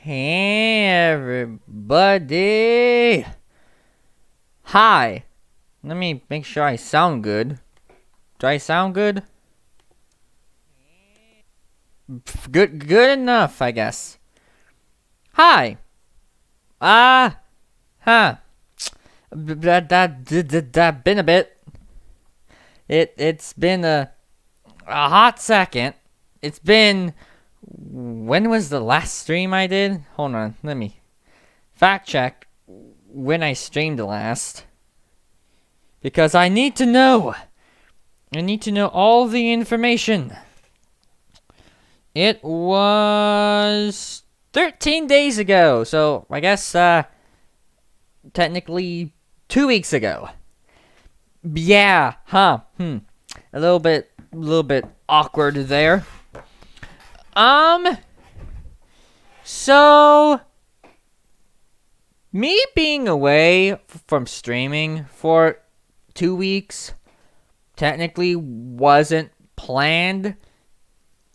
Hey everybody! Hi! Let me make sure I sound good. Do I sound good? Good enough, I guess. Hi! Ah! Huh. That been a bit. It's been a hot second. It's been. When was the last stream I did? Hold on, let me fact check when I streamed last. Because I need to know. I need to know all the information. It was 13 days ago, so I guess technically 2 weeks ago. Yeah, huh? A little bit awkward there. So me being away from streaming for 2 weeks technically wasn't planned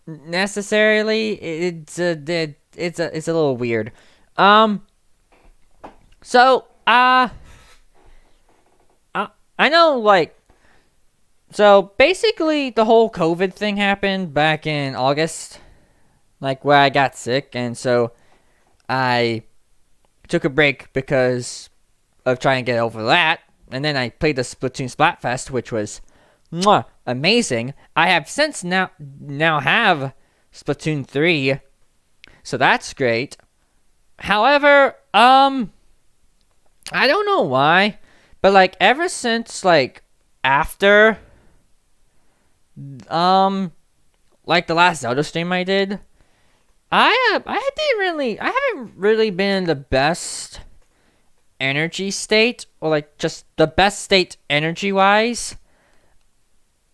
necessarily. It's a little weird. So I know, like, so basically the whole COVID thing happened back in August, like where I got sick, and so I took a break because of trying to get over that, and then I played the Splatoon Splatfest, which was amazing. I have since now have Splatoon 3, so that's great. However, I don't know why, but like ever since like after like the last Zelda stream I did, I haven't really been in the best energy state, or like just the best state energy wise.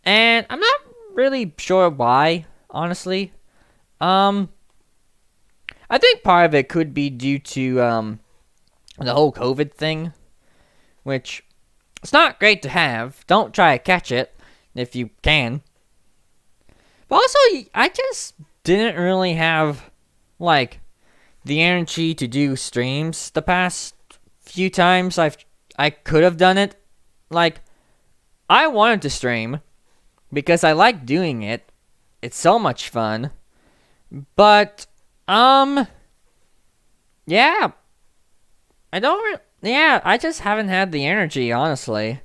And I'm not really sure why, honestly. I think part of it could be due to the whole COVID thing, which it's not great to have. Don't try to catch it if you can. But also, I just didn't really have like the energy to do streams the past few times I could have done it. Like, I wanted to stream because I like doing it. It's so much fun. But yeah, I just haven't had the energy, honestly.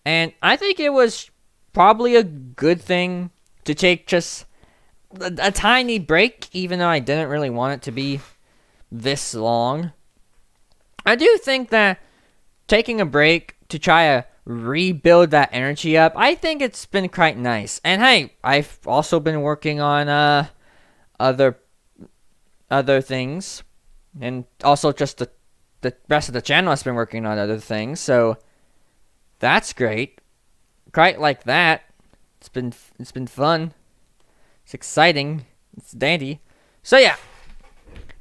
And I think it was probably a good thing to take just a tiny break, even though I didn't really want it to be this long. I do think that taking a break to try to rebuild that energy up, I think it's been quite nice. And hey, I've also been working on other things, and also just the rest of the channel has been working on other things, so that's great. Quite like that. It's been fun. It's exciting. It's dandy. So yeah,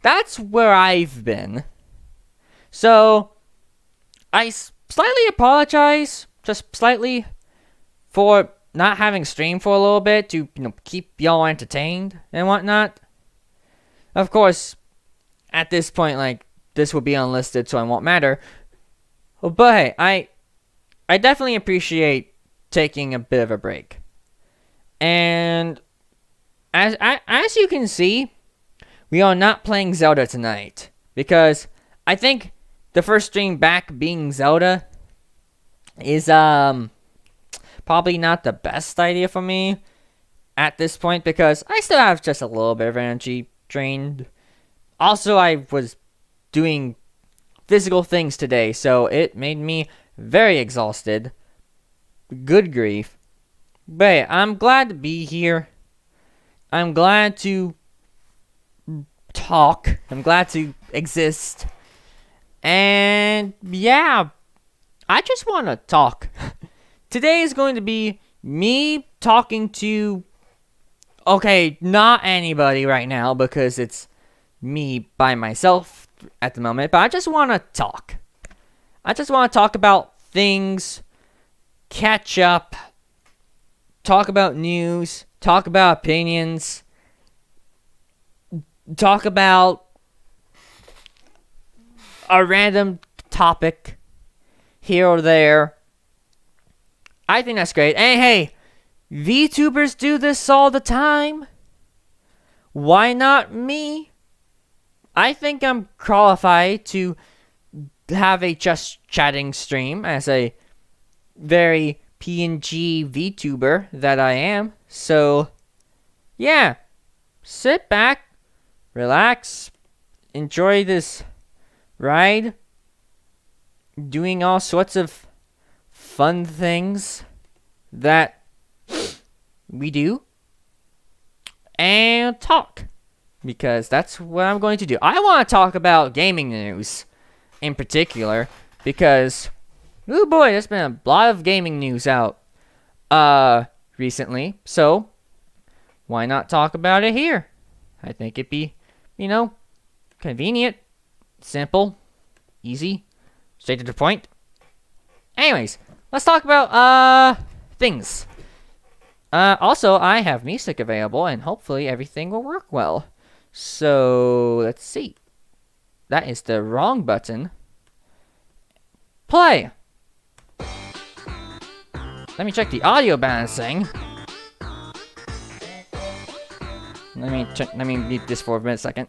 that's where I've been. So I slightly apologize, just slightly, for not having streamed for a little bit to keep y'all entertained and whatnot. Of course, at this point, like, this will be unlisted, so it won't matter. But hey, I definitely appreciate taking a bit of a break. And as you can see, we are not playing Zelda tonight, because I think the first stream back being Zelda is probably not the best idea for me at this point, because I still have just a little bit of energy drained. Also, I was doing physical things today, so it made me very exhausted. Good grief. But hey, I'm glad to be here. I'm glad to talk. I'm glad to exist. And yeah, I just want to talk. Today is going to be me talking to, okay, not anybody right now, because it's me by myself at the moment, but I just want to talk. I just want to talk about things, catch up, talk about news, talk about opinions, talk about a random topic here or there. I think that's great. And hey, VTubers do this all the time. Why not me? I think I'm qualified to have a just chatting stream as a very PNG VTuber that I am. So, yeah. Sit back, relax, enjoy this ride, doing all sorts of fun things that we do, and talk, because that's what I'm going to do. I want to talk about gaming news in particular, because oh boy, there's been a lot of gaming news out recently, so why not talk about it here? I think it'd be, convenient, simple, easy, straight to the point. Anyways, let's talk about things. Also, I have music available, and hopefully everything will work well. So, let's see. That is the wrong button. Play! Let me check the audio balancing. Let me mute this for a second.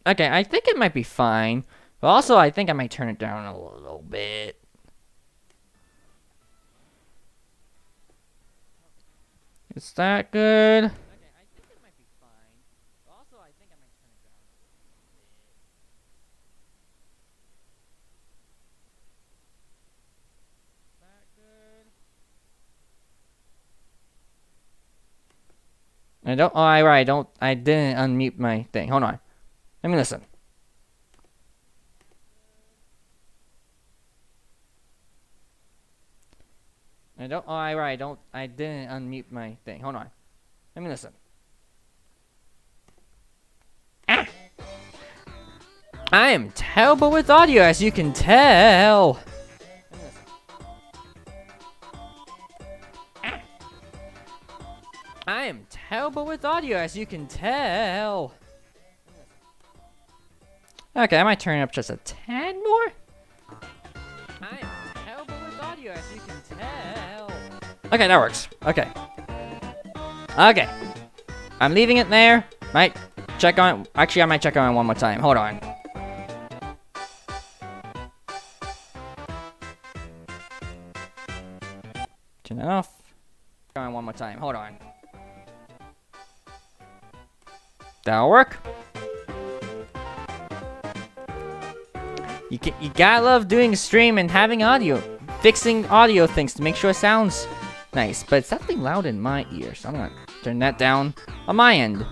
Okay, I think it might be fine. But also, I think I might turn it down a little bit. Is that good? Okay, I think it might be fine. But also, I think I might turn it down a little bit. Is that good? I didn't unmute my thing. Hold on. Let me listen. I didn't unmute my thing. Hold on. Let me listen. Ah! I am terrible with audio, as you can tell. Ah! I am terrible with audio, as you can tell. Okay, I might turn it up just a tad more. I am terrible with audio, as you can tell. Okay, that works. Okay. Okay. I'm leaving it there. Might check on it. Actually, I might check on it one more time. Hold on. Turn it off. Check on it one more time. Hold on. That'll work. You gotta love doing a stream and having audio, fixing audio things to make sure it sounds nice. But it's definitely loud in my ear, so I'm gonna turn that down on my end.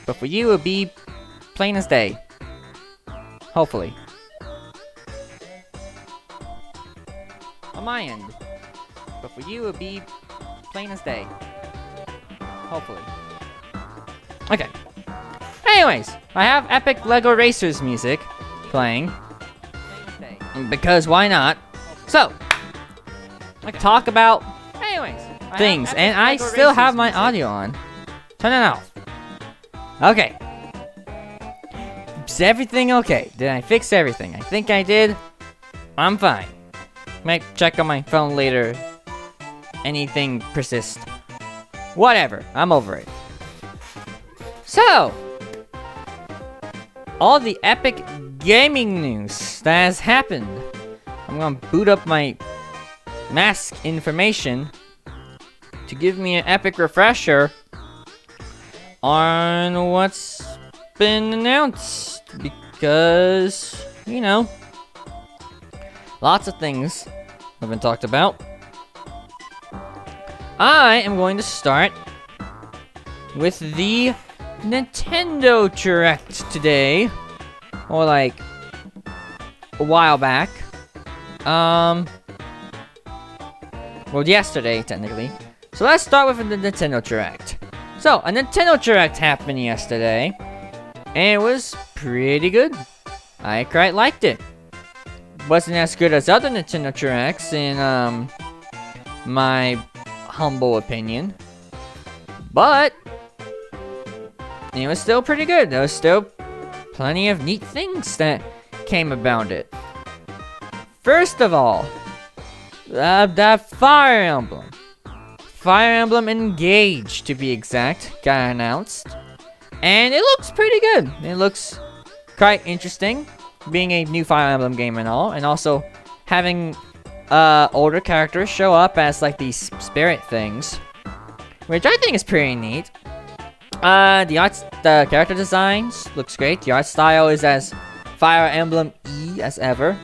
But for you, it'll be plain as day. Hopefully. On my end. But for you, it'll be plain as day. Hopefully. Okay. Anyways, I have Epic Lego Racers music playing. Because why not? So, talk about things, and I still have my audio on. Turn it off. Okay. Is everything okay? Did I fix everything? I think I did. I'm fine. Might check on my phone later. Anything persists. Whatever. I'm over it. So, all the epic gaming news that has happened. I'm gonna boot up my mask information to give me an epic refresher on what's been announced, because lots of things have been talked about. I am going to start with the Nintendo Direct today, or like a while back. Well, yesterday technically. So let's start with the Nintendo Direct. So a Nintendo Direct happened yesterday, and it was pretty good. I quite liked it. wasn't as good as other Nintendo Directs in my humble opinion. But it was still pretty good. There was still plenty of neat things that came about it. First of all, the Fire Emblem. Fire Emblem Engage, to be exact, got announced. And it looks pretty good. It looks quite interesting, being a new Fire Emblem game and all. And also having older characters show up as like these spirit things, which I think is pretty neat. The character designs looks great. The art style is as Fire Emblem E as ever.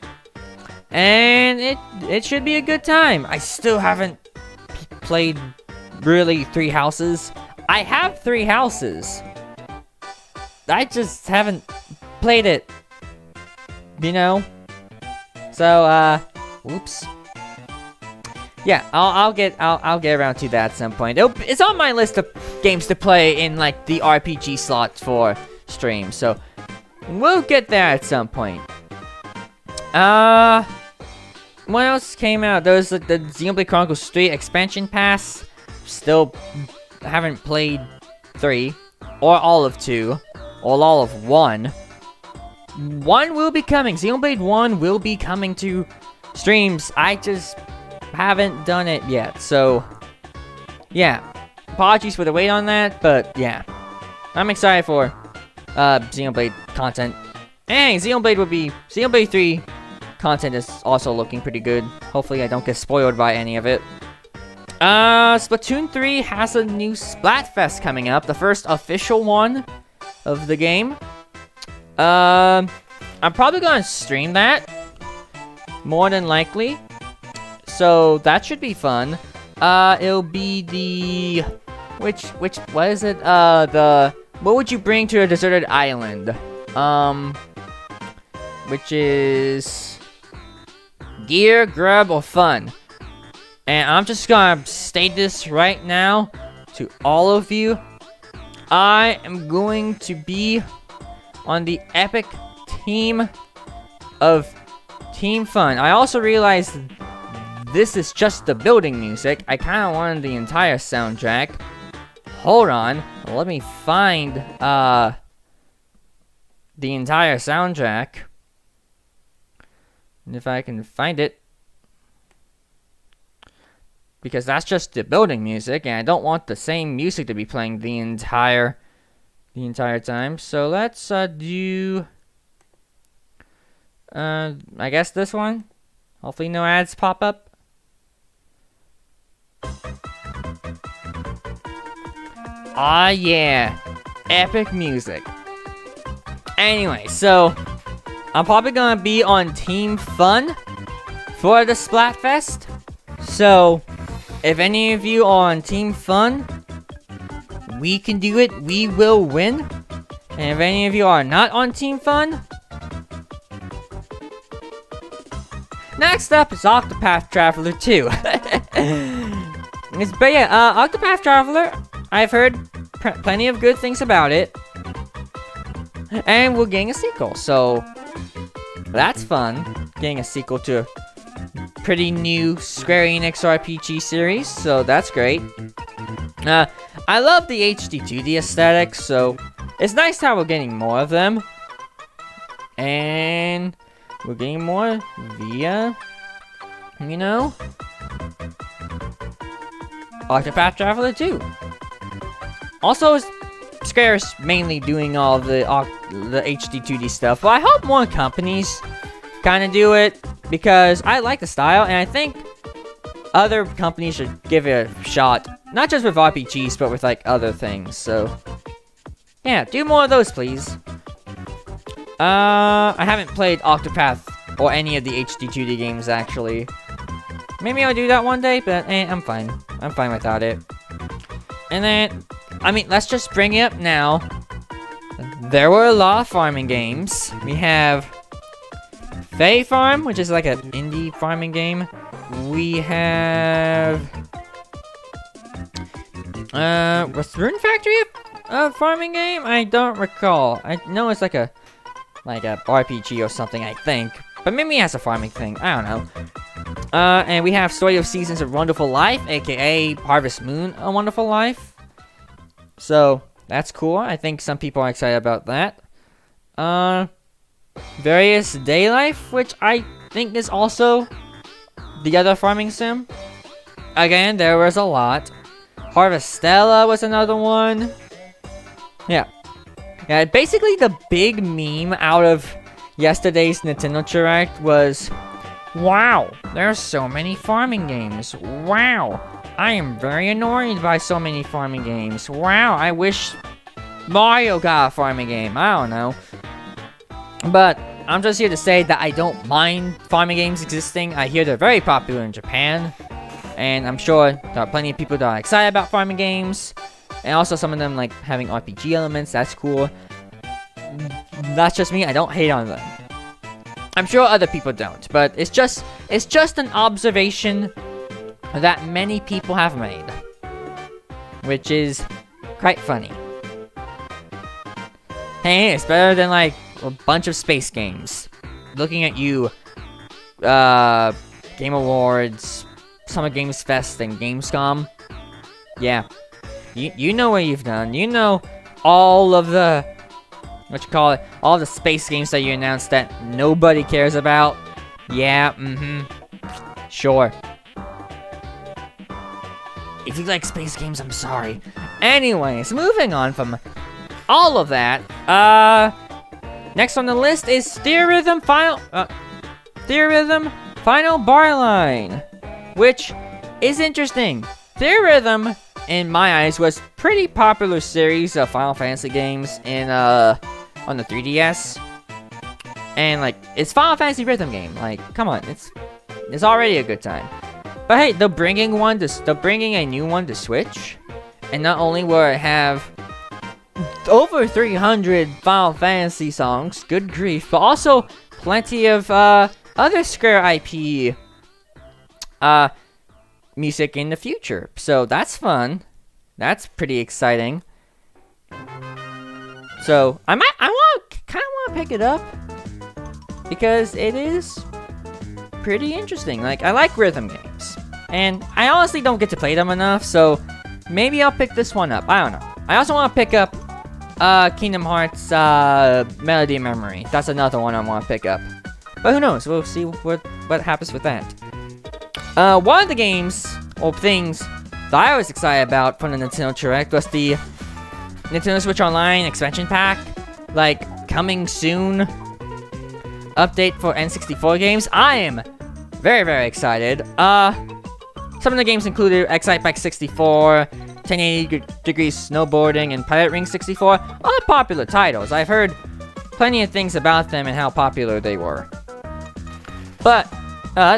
And it should be a good time. I still haven't played really 3 houses. I have 3 houses. I just haven't played it. You know? So, whoops. Yeah, I'll get around to that at some point. It's on my list of games to play in like the RPG slot for stream. So, we'll get there at some point. What else came out? There was the Xenoblade Chronicles 3 expansion pass. Still haven't played 3, or all of 2, or all of 1. 1 will be coming. Xenoblade 1 will be coming to streams. I just haven't done it yet. So, yeah. Apologies for the wait on that, but yeah. I'm excited for Xenoblade content. And Xenoblade 3 content is also looking pretty good. Hopefully I don't get spoiled by any of it. Splatoon 3 has a new Splatfest coming up. The first official one of the game. I'm probably gonna stream that. More than likely. So that should be fun. It'll be the... what is it? What would you bring to a deserted island? Which is... gear, grub, or fun. And I'm just gonna state this right now to all of you. I am going to be on the epic team of Team Fun. I also realized this is just the building music. I kind of wanted the entire soundtrack. Hold on. Let me find the entire soundtrack. And if I can find it. Because that's just the building music, and I don't want the same music to be playing the entire time. So let's do I guess this one. Hopefully no ads pop up. Ah yeah, epic music. Anyway, so I'm probably gonna be on Team Fun for the Splatfest. So if any of you are on Team Fun, we can do it. We will win. And if any of you are not on Team Fun, next up is Octopath Traveler 2. But yeah, Octopath Traveler, I've heard plenty of good things about it. And we're getting a sequel, so that's fun. Getting a sequel to a pretty new Square Enix RPG series, so that's great. I love the HD 2D aesthetic, so it's nice how we're getting more of them. And we're getting more via, you know, Octopath Traveler 2. Also, Square's mainly doing all the HD 2D stuff, but I hope more companies kind of do it, because I like the style, and I think other companies should give it a shot. Not just with RPGs, but with like other things, so yeah, do more of those, please. I haven't played Octopath or any of the HD 2D games, actually. Maybe I'll do that one day, but I'm fine. I'm fine without it. And then, I mean, let's just bring it up now. There were a lot of farming games. We have Fae Farm, which is like an indie farming game. We have was Rune Factory a farming game? I don't recall. I know it's like a RPG or something, I think. But maybe it has a farming thing. I don't know. And we have Story of Seasons of Wonderful Life, aka Harvest Moon, A Wonderful Life. So, that's cool. I think some people are excited about that. Various Day Life, which I think is also the other farming sim. Again, there was a lot. Harvestella was another one. Yeah. Yeah, basically the big meme out of yesterday's Nintendo Direct was, wow, there's so many farming games. Wow, I am very annoyed by so many farming games. Wow, I wish Mario got a farming game. I don't know. But I'm just here to say that I don't mind farming games existing. I hear they're very popular in Japan. And I'm sure there are plenty of people that are excited about farming games. And also some of them like having RPG elements. That's cool. That's just me. I don't hate on them. I'm sure other people don't. But it's just an observation that many people have made. Which is quite funny. Hey, it's better than like a bunch of space games. Looking at you, Game Awards, Summer Games Fest, and Gamescom. Yeah, you know what you've done. You know all of the all the space games that you announced that nobody cares about. Yeah, sure. If you like space games, I'm sorry. Anyways, moving on from all of that, next on the list is Theorhythm Final Barline, which is interesting. Theorhythm, in my eyes, was pretty popular series of Final Fantasy games in on the 3DS, and like it's Final Fantasy rhythm game. Like, come on, it's already a good time. But hey, they're bringing a new one to Switch, and not only will it have over 300 Final Fantasy songs, good grief, but also plenty of other Square IP music in the future. So that's fun. That's pretty exciting. So I kind of want to pick it up because it is pretty interesting. Like, I like rhythm games, and I honestly don't get to play them enough. So maybe I'll pick this one up. I don't know. I also want to pick up Kingdom Hearts Melody of Memory. That's another one I want to pick up. But who knows? We'll see what happens with that. One of the games or things that I was excited about from the Nintendo Direct was the Nintendo Switch Online expansion pack. Like, coming soon. Update for N64 games. I am very, very excited. Some of the games included Excite Bike 64, 1080 Degrees Snowboarding, and Pilot Ring 64. All popular titles. I've heard plenty of things about them and how popular they were. But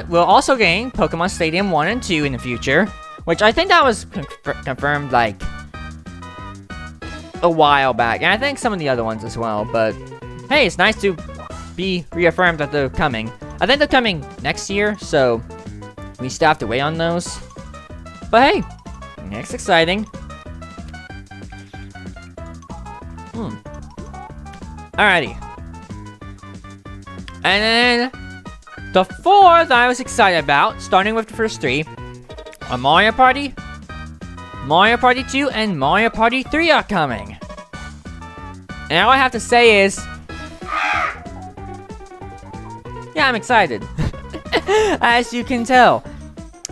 we'll also gain Pokemon Stadium 1 and 2 in the future, which I think that was confirmed like a while back. And I think some of the other ones as well. But hey, it's nice to be reaffirmed that they're coming. I think they're coming next year, so we still have to wait on those. But hey, next exciting. Alrighty. And then the four that I was excited about, starting with the first three, are Mario Party, Mario Party 2, and Mario Party 3 are coming. And all I have to say is, yeah, I'm excited. As you can tell.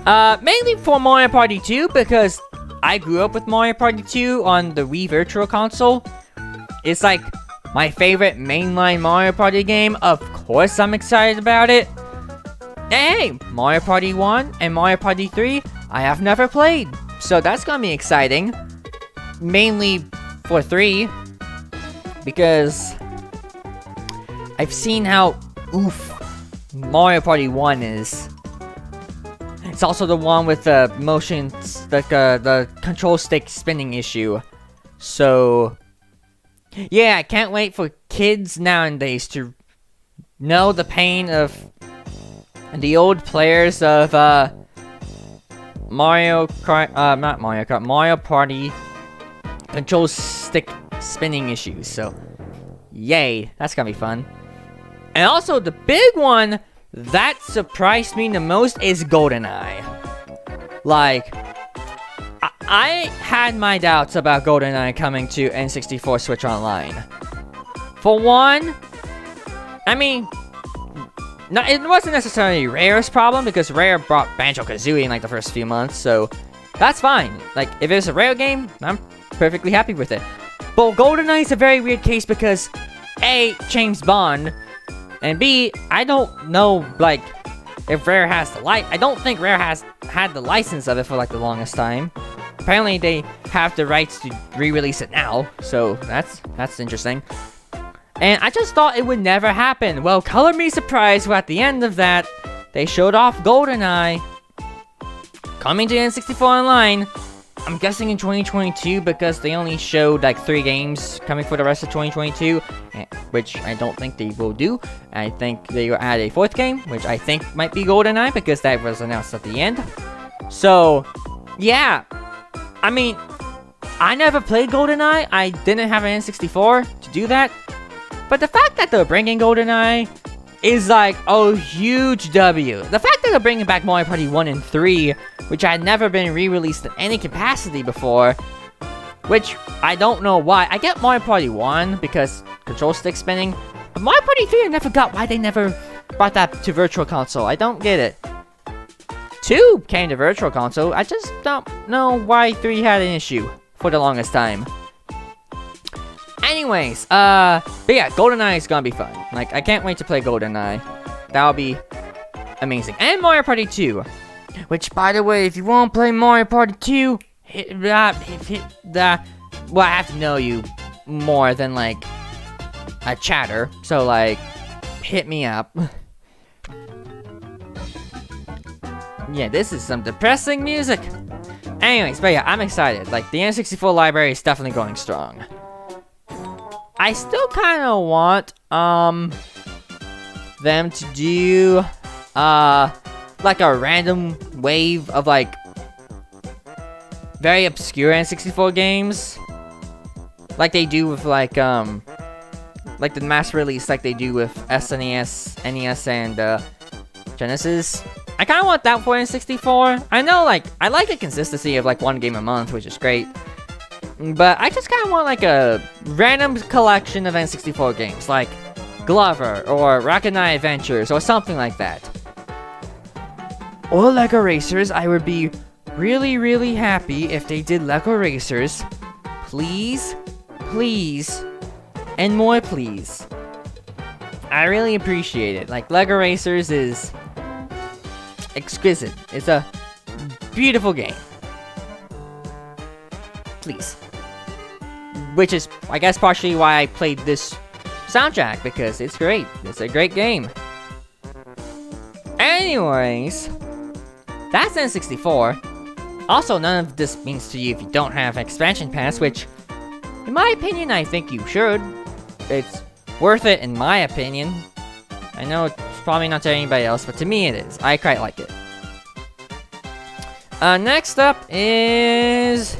Mainly for Mario Party 2, because I grew up with Mario Party 2 on the Wii Virtual Console. It's like my favorite mainline Mario Party game. Of course I'm excited about it. Hey, Mario Party 1 and Mario Party 3, I have never played. So that's gonna be exciting. Mainly for 3. Because I've seen how oof Mario Party 1 is. It's also the one with the motions, the control stick spinning issue. So yeah, I can't wait for kids nowadays to know the pain of the old players of Mario Party control stick spinning issues. So yay, that's gonna be fun. And also, the big one that surprised me the most is GoldenEye. Like, I had my doubts about GoldenEye coming to N64 Switch Online. For one, I mean, no, it wasn't necessarily Rare's problem, because Rare brought Banjo-Kazooie in like the first few months, so that's fine. Like, if it's a Rare game, I'm perfectly happy with it. But GoldenEye is a very weird case because A, James Bond, and B, I don't know, like, if Rare has the I don't think Rare has had the license of it for like the longest time. Apparently they have the rights to re-release it now, so that's interesting. And I just thought it would never happen. Well, color me surprised when at the end of that, they showed off GoldenEye coming to N64 Online. I'm guessing in 2022 because they only showed like 3 games coming for the rest of 2022, which I don't think they will do. I think they will add a 4th game, which I think might be GoldenEye because that was announced at the end. So, yeah. I mean, I never played GoldenEye. I didn't have an N64 to do that. But the fact that they're bringing GoldenEye is like a huge W. The fact that they're bringing back Mario Party 1 and 3, which had never been re-released in any capacity before, which I don't know why. I get Mario Party 1 because control stick spinning, but Mario Party 3 I never got why they never brought that to Virtual Console. I don't get it. 2 came to Virtual Console. I just don't know why 3 had an issue for the longest time. Anyways, but yeah, GoldenEye is gonna be fun. Like, I can't wait to play GoldenEye. That'll be amazing. And Mario Party 2. Which, by the way, if you want to play Mario Party 2, well, I have to know you more than, like, a chatter. So, like, hit me up. Yeah, this is some depressing music. Anyways, but yeah, I'm excited. Like, the N64 library is definitely going strong. I still kind of want, them to do, like a random wave of, like, very obscure N64 games. Like they do with, like the mass release like they do with SNES, NES, and, Genesis. I kind of want that for N64. I know, like, I like the consistency of, like, 1 game a month, which is great. But I just kind of want, like, a random collection of N64 games, like Glover, or Rocket Knight Adventures, or something like that. Or Lego Racers. I would be really, really happy if they did Lego Racers. Please, please, and more please. I really appreciate it. Like, Lego Racers is exquisite. It's a beautiful game. Please. Which is, I guess, partially why I played this soundtrack, because it's great. It's a great game. Anyways, that's N64. Also, none of this means to you if you don't have Expansion Pass, which, in my opinion, I think you should. It's worth it, in my opinion. I know it's probably not to anybody else, but to me it is. I quite like it. Next up is...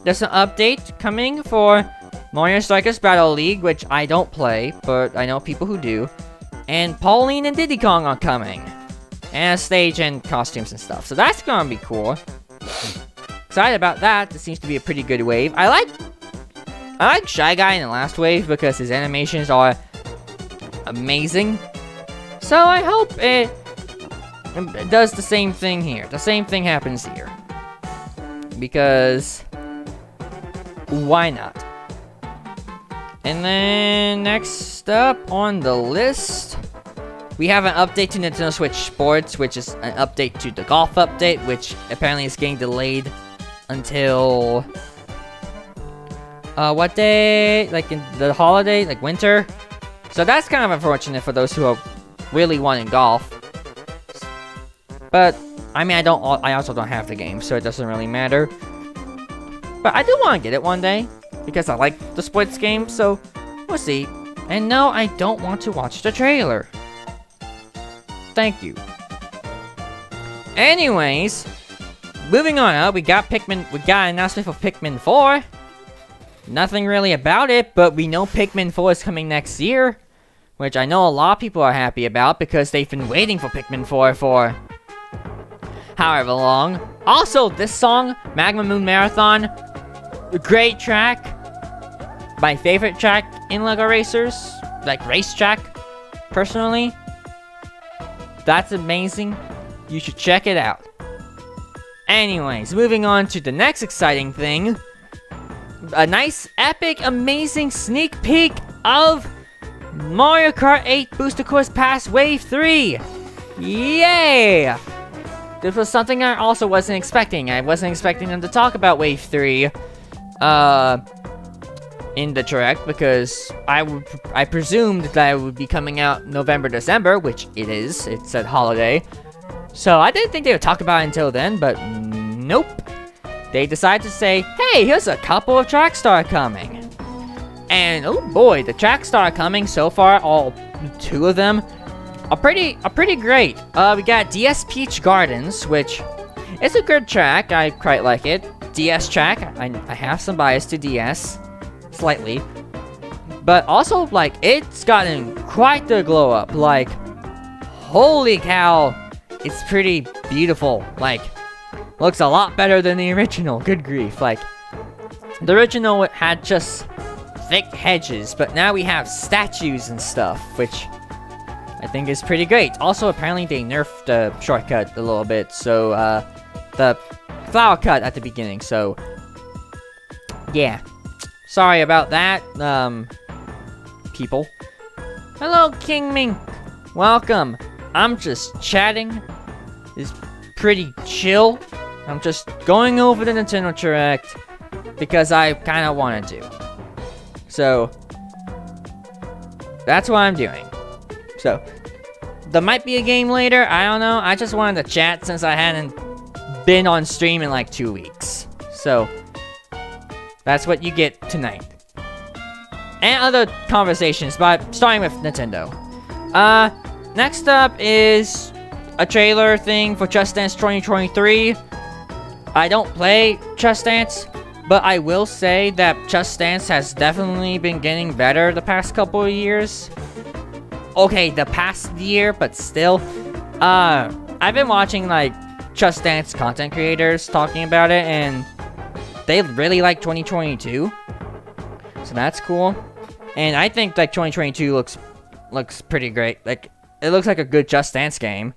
there's an update coming for Mario Strikers Battle League, which I don't play, but I know people who do. And Pauline and Diddy Kong are coming. And a stage and costumes and stuff. So that's gonna be cool. Excited about that. This seems to be a pretty good wave. I like Shy Guy in the last wave because his animations are amazing. So I hope it does the same thing here. The same thing happens here. Because why not? And then next up on the list, we have an update to Nintendo Switch Sports, which is an update to the golf update, which apparently is getting delayed until what day? Like in the holiday, like winter. So that's kind of unfortunate for those who are really wanting golf. But I mean, I also don't have the game, so it doesn't really matter. But I do want to get it one day, because I like the sports game, so we'll see. And no, I don't want to watch the trailer. Thank you. Anyways, moving on up, we got an announcement for Pikmin 4. Nothing really about it, but we know Pikmin 4 is coming next year. which I know a lot of people are happy about because they've been waiting for Pikmin 4 for however long. Also, this song, Magma Moon Marathon, a great track. My favorite track in LEGO Racers, like race track, personally. That's amazing. You should check it out. Anyways, moving on to the next exciting thing. A nice, epic, amazing sneak peek of Mario Kart 8 Booster Course Pass Wave 3! Yay! This was something I also wasn't expecting. I wasn't expecting them to talk about Wave 3, in the Direct, because I presumed that it would be coming out November, December, which it is. It said holiday. So I didn't think they would talk about it until then, but nope. They decided to say, hey, here's a couple of tracks that are coming. And oh boy, the tracks that are coming so far, all 2 of them, are pretty great. We got DS Peach Gardens, which is a good track. I quite like it. DS track. I have some bias to DS, slightly, but also like it's gotten quite the glow up. Like, holy cow, it's pretty beautiful. Like, looks a lot better than the original. Good grief! Like, the original had just thick hedges, but now we have statues and stuff, which I think is pretty great. Also, apparently they nerfed the shortcut a little bit, so, the flower cut at the beginning, so, yeah. Sorry about that, people. Hello, King Mink. Welcome. I'm just chatting. It's pretty chill. I'm just going over the Nintendo Direct because I kind of want to. So, that's what I'm doing. So, there might be a game later, I don't know. I just wanted to chat since I hadn't been on stream in like 2 weeks. So, that's what you get tonight. And other conversations, but starting with Nintendo. Next up is a trailer thing for Just Dance 2023. I don't play Just Dance, but I will say that Just Dance has definitely been getting better the past couple of years. Okay, the past year, but still. I've been watching, like, Just Dance content creators talking about it, and they really like 2022. So that's cool. And I think, like, 2022 looks pretty great. Like, it looks like a good Just Dance game.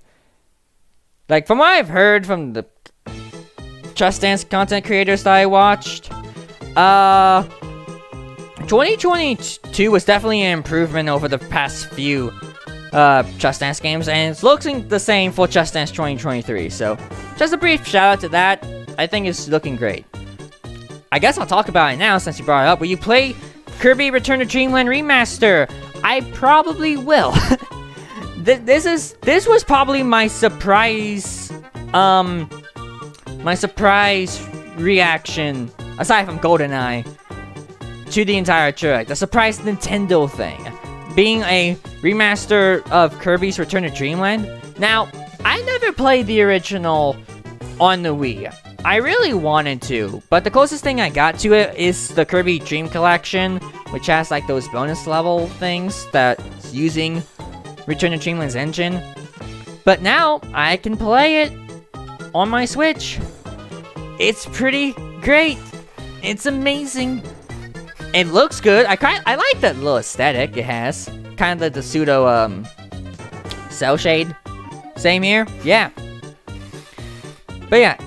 Like, from what I've heard from the Just Dance content creators that I watched, 2022 was definitely an improvement over the past few Just Dance games, and it's looking the same for Just Dance 2023, so just a brief shout out to that. I think it's looking great. I guess I'll talk about it now since you brought it up. Will you play Kirby Return to Dreamland Remaster? I probably will. This was probably my surprise reaction, aside from GoldenEye, to the entire Direct. The surprise Nintendo thing, being a remaster of Kirby's Return to Dreamland. Now, I never played the original on the Wii. I really wanted to, but the closest thing I got to it is the Kirby Dream Collection, which has like those bonus level things that's using Return to Dreamland's engine. But now I can play it on my Switch. It's pretty great. It's amazing. It looks good. I like that little aesthetic it has. Kind of the pseudo cell shade. Same here. Yeah. But yeah.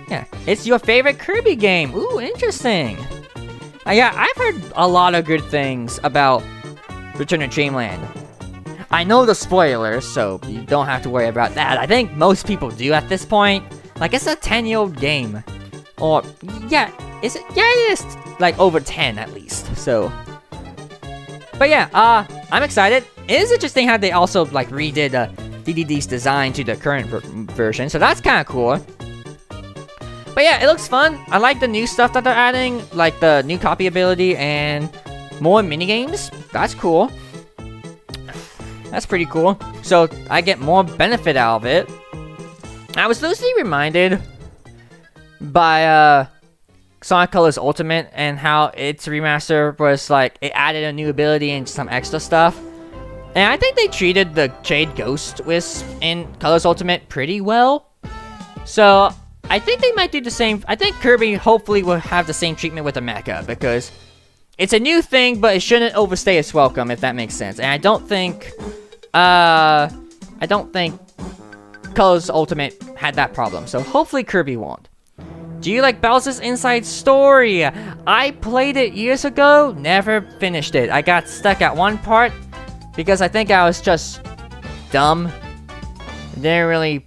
Yeah. It's your favorite Kirby game. Ooh, interesting. Yeah, I've heard a lot of good things about Return to Dreamland. I know the spoilers, so you don't have to worry about that. I think most people do at this point. Like, it's a 10-year-old game. Or, yeah, is it? Yeah, it is, like, over 10 at least, so. But yeah, I'm excited. It is interesting how they also, like, redid DDD's design to the current version, so that's kind of cool. But yeah, it looks fun. I like the new stuff that they're adding, like the new copy ability and more minigames. That's cool. That's pretty cool. So I get more benefit out of it. I was loosely reminded by Sonic Colors Ultimate and how its remaster was like, it added a new ability and some extra stuff. And I think they treated the Jade Ghost Wisp in Colors Ultimate pretty well. So I think they might do the same. I think Kirby hopefully will have the same treatment with the mecha, because it's a new thing, but it shouldn't overstay its welcome, if that makes sense. And I don't think Colors Ultimate had that problem. So hopefully Kirby won't. Do you like Bowser's Inside Story? I played it years ago, never finished it. I got stuck at one part because I think I was just dumb. Didn't really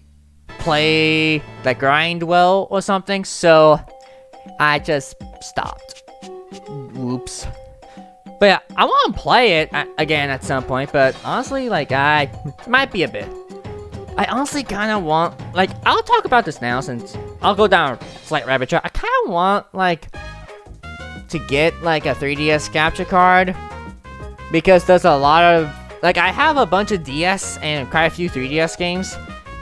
play the grind well or something, so I just stopped. Whoops. But yeah, I want to play it again at some point, but honestly, like, I might be a bit. I honestly kind of want, like, I'll talk about this now since I'll go down a slight rabbit trail. I kind of want, like, to get, like, a 3DS capture card, because there's a lot of, like, I have a bunch of DS and quite a few 3DS games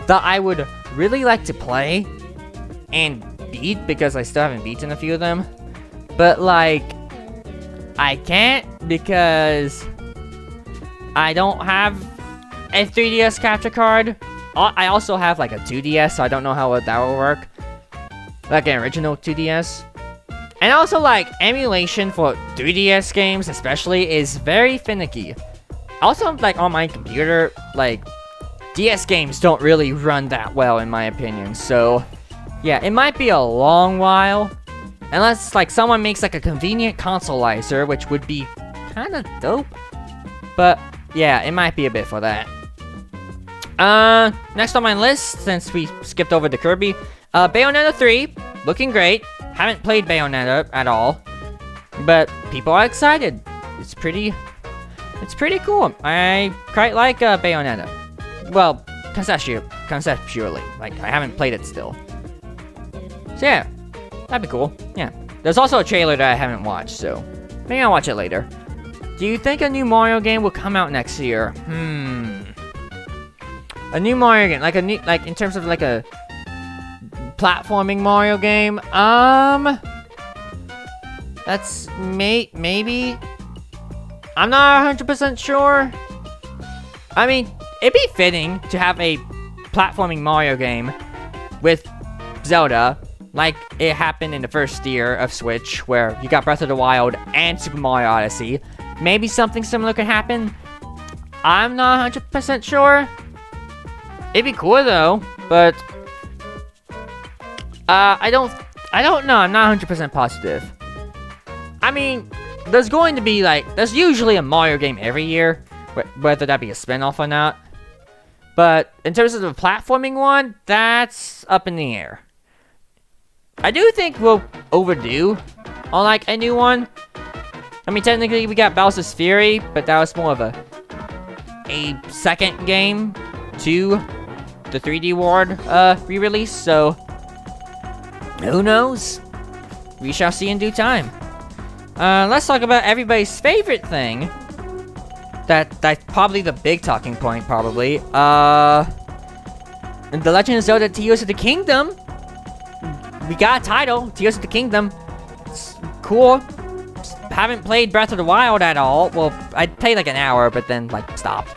that I would really like to play and beat, because I still haven't beaten a few of them. But, like, I can't because I don't have a 3DS capture card. I also have, like, a 2DS, so I don't know how that will work. Like, an original 2DS. And also, like, emulation for 3DS games, especially, is very finicky. Also, like, on my computer, like, DS games don't really run that well, in my opinion. So, yeah, it might be a long while. Unless, like, someone makes, like, a convenient consolizer, which would be kind of dope. But, yeah, it might be a bit for that. Next on my list, since we skipped over the Kirby, Bayonetta 3, looking great. Haven't played Bayonetta at all, but people are excited. It's pretty cool. I quite like Bayonetta. Well, conceptually, like, I haven't played it still. So yeah, that'd be cool. Yeah, there's also a trailer that I haven't watched, so maybe I'll watch it later. Do you think a new Mario game will come out next year? A new Mario game, like in terms of like a platforming Mario game. That's maybe. I'm not 100% sure. I mean, it'd be fitting to have a platforming Mario game with Zelda, like it happened in the first year of Switch, where you got Breath of the Wild and Super Mario Odyssey. Maybe something similar could happen. I'm not 100% sure. It'd be cool though, but I don't know. I'm not 100% positive. I mean, there's usually a Mario game every year, whether that be a spin-off or not. But in terms of the platforming one, that's up in the air. I do think we'll overdue on like a new one. I mean, technically we got Bowser's Fury, but that was more of a second game to the 3D World re-release, so who knows? We shall see in due time. Let's talk about everybody's favorite thing. That's probably the big talking point, probably. The Legend of Zelda Tears of the Kingdom. We got a title, Tears of the Kingdom. It's cool. Haven't played Breath of the Wild at all. Well, I played like an hour, but then like stopped.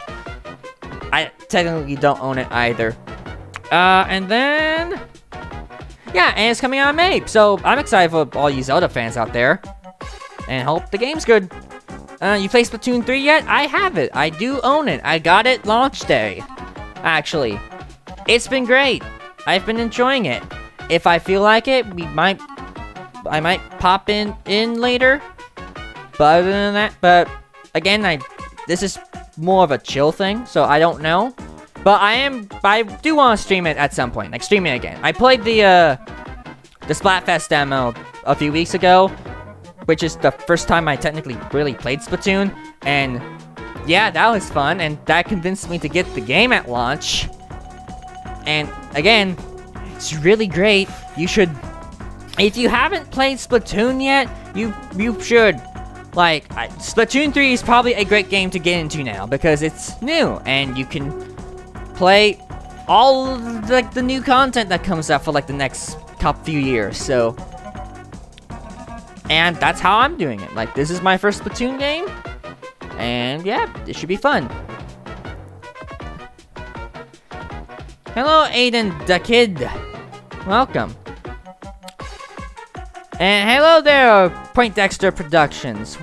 I technically don't own it either. And then yeah, and it's coming out in May, so I'm excited for all you Zelda fans out there, and hope the game's good. You played Splatoon 3 yet? I have it. I do own it. I got it launch day. Actually, it's been great. I've been enjoying it. If I feel like it, I might pop in later. But other than that, but again, this is more of a chill thing, so I don't know. But I do want to stream it at some point, like stream it again. I played the Splatfest demo a few weeks ago, which is the first time I technically really played Splatoon, and yeah, that was fun, and that convinced me to get the game at launch. And again, it's really great. You should, if you haven't played Splatoon yet, you should. Like, Splatoon 3 is probably a great game to get into now, because it's new, and you can play all like the new content that comes out for like the next few years, so. And that's how I'm doing it. Like, this is my first Splatoon game, and yeah, it should be fun. Hello, Aiden the Kid. Welcome. And hello there, Point Dexter Productions.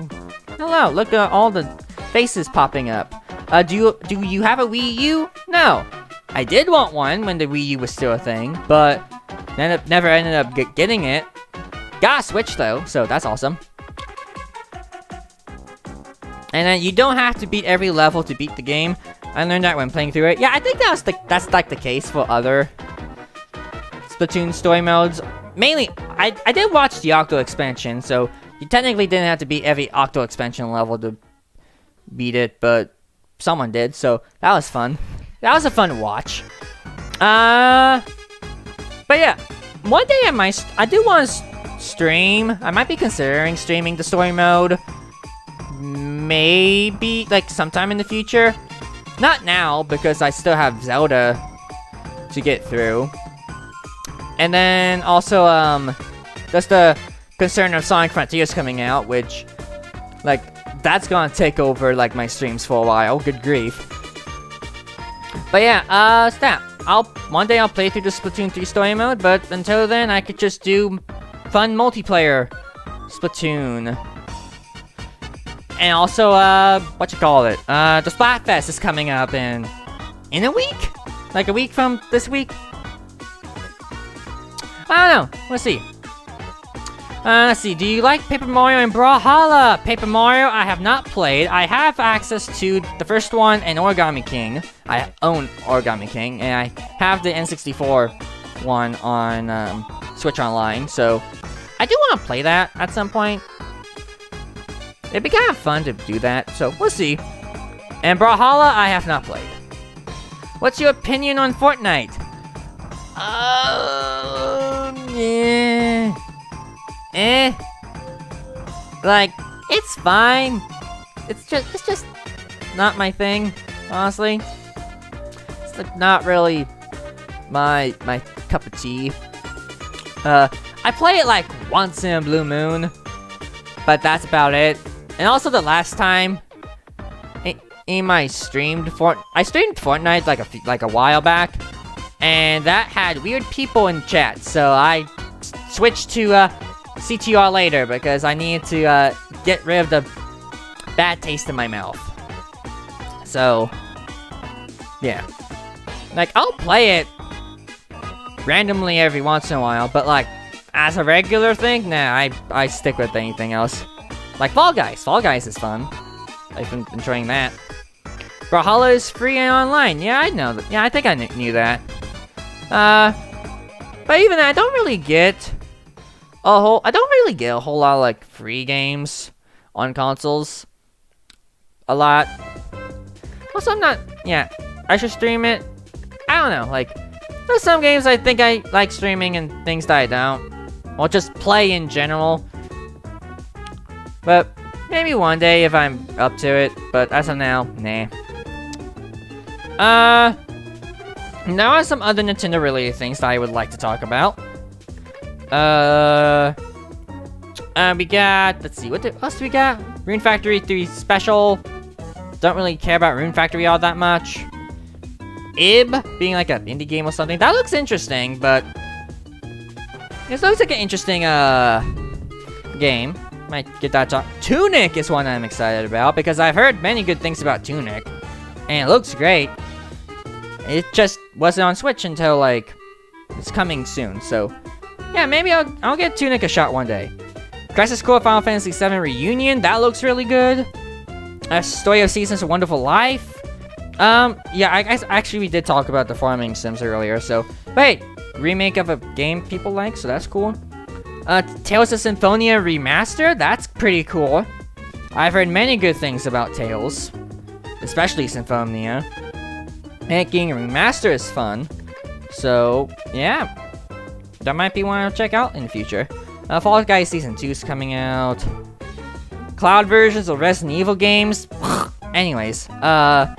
Hello, look at all the faces popping up. Do you have a Wii U? No. I did want one when the Wii U was still a thing, but never ended up getting it. Got a Switch though, so that's awesome. And then you don't have to beat every level to beat the game. I learned that when playing through it. Yeah, I think that's like the case for other Splatoon story modes. Mainly, I did watch the Octo expansion, so you technically didn't have to beat every Octo expansion level to beat it, but someone did, so that was fun. That was a fun watch. But yeah, one day I do want to stream. I might be considering streaming the story mode. Maybe, like, sometime in the future. Not now, because I still have Zelda to get through. And then, also, there's the concern of Sonic Frontiers coming out, which, like, that's gonna take over, like, my streams for a while. Good grief. But yeah, snap. One day I'll play through the Splatoon 3 story mode, but until then, I could just do fun multiplayer Splatoon. And also, the Splatfest is coming up in a week? Like a week from this week? I don't know. Let's see. Let's see. Do you like Paper Mario and Brawlhalla? Paper Mario, I have not played. I have access to the first one and Origami King. I own Origami King, and I have the N64 one on Switch Online. So, I do want to play that at some point. It'd be kind of fun to do that, so we'll see. And Brawlhalla, I have not played. What's your opinion on Fortnite? Yeah. Like, it's fine. It's just not my thing, honestly. It's like not really my cup of tea. I play it like once in a blue moon, but that's about it. And also the last time in my I streamed Fortnite like a while back, and that had weird people in chat, so I switched to CTR later because I needed to get rid of the bad taste in my mouth. So yeah, like I'll play it randomly every once in a while, but like as a regular thing, nah, I stick with anything else. Like Fall Guys. Fall Guys is fun. I've been enjoying that. Brawlhalla is free and online. Yeah, I know that. Yeah, I think I knew that. But even I don't really get a whole lot of like free games on consoles. A lot. Also, I should stream it. I don't know. Like, there's some games I think I like streaming and things that I don't. Or just play in general. But maybe one day if I'm up to it, but as of now, nah. Now are some other Nintendo related things that I would like to talk about. We got, let's see, what else do we got? Rune Factory 3 Special. Don't really care about Rune Factory all that much. IB being like an indie game or something. That looks interesting, but it looks like an interesting game. Might get that. Tunic is one I'm excited about because I've heard many good things about Tunic, and it looks great. It just wasn't on Switch until like it's coming soon. So yeah, maybe I'll get Tunic a shot one day. Crisis Core Final Fantasy VII Reunion, that looks really good. Story of Seasons: A Wonderful Life. Yeah, I guess actually we did talk about the farming sims earlier. So wait, remake of a game people like, so that's cool. Tales of Symphonia Remaster, that's pretty cool. I've heard many good things about Tales, especially Symphonia. Making a remaster is fun, so yeah, that might be one I'll check out in the future. Fall Guys Season 2 is coming out. Cloud versions of Resident Evil games. Anyways, and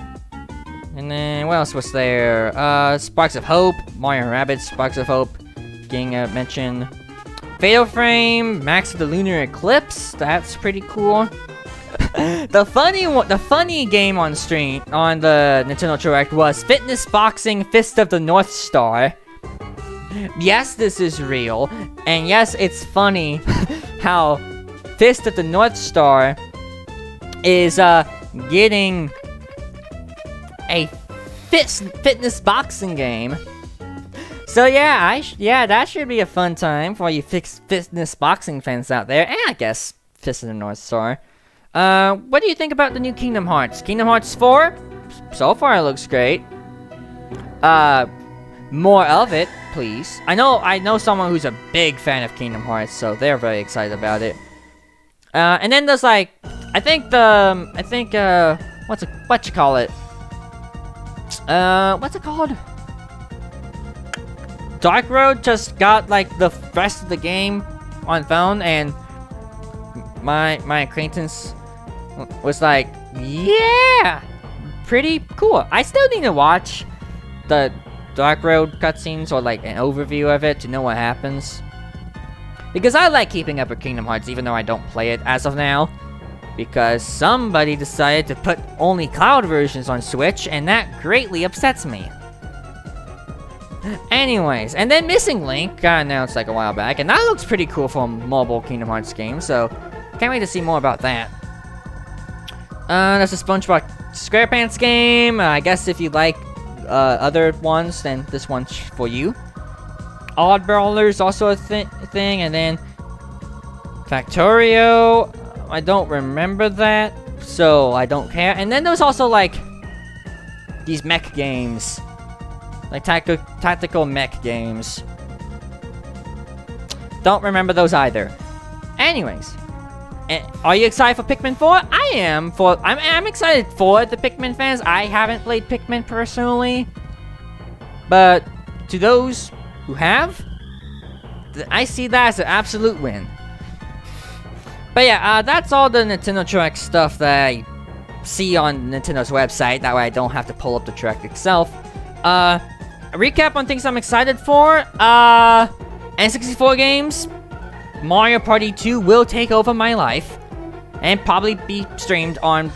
then what else was there? Sparks of Hope, Mario & Rabbids Sparks of Hope, getting mentioned. Fatal Frame, Max of the Lunar Eclipse, that's pretty cool. The funny game on stream on the Nintendo Direct was Fitness Boxing Fist of the North Star. Yes, this is real, and yes, it's funny how Fist of the North Star is getting a fitness boxing game. So yeah, that should be a fun time for you fitness boxing fans out there, and I guess Fist of the North Star. What do you think about the new Kingdom Hearts? Kingdom Hearts 4? So far it looks great. More of it, please. I know someone who's a big fan of Kingdom Hearts, so they're very excited about it. And then there's like, what you call it? What's it called? Dark Road just got like the rest of the game on phone, and my acquaintance was like, yeah, pretty cool. I still need to watch the Dark Road cutscenes or like an overview of it to know what happens. Because I like keeping up with Kingdom Hearts even though I don't play it as of now. Because somebody decided to put only cloud versions on Switch, and that greatly upsets me. Anyways, and then Missing Link got announced like a while back, and that looks pretty cool for a mobile Kingdom Hearts game, so can't wait to see more about that. That's a SpongeBob SquarePants game. I guess if you like other ones, then this one's for you. Oddballers also a thing, and then Factorio. I don't remember that, so I don't care. And then there's also like these mech games, like tactical mech games. Don't remember those either. Anyways, are you excited for Pikmin 4? I am. I'm excited for the Pikmin fans. I haven't played Pikmin personally, but to those who have, I see that as an absolute win. But yeah, that's all the Nintendo Direct stuff that I see on Nintendo's website. That way I don't have to pull up the Direct itself. A recap on things I'm excited for. N64 games. Mario Party 2 will take over my life. And probably be streamed on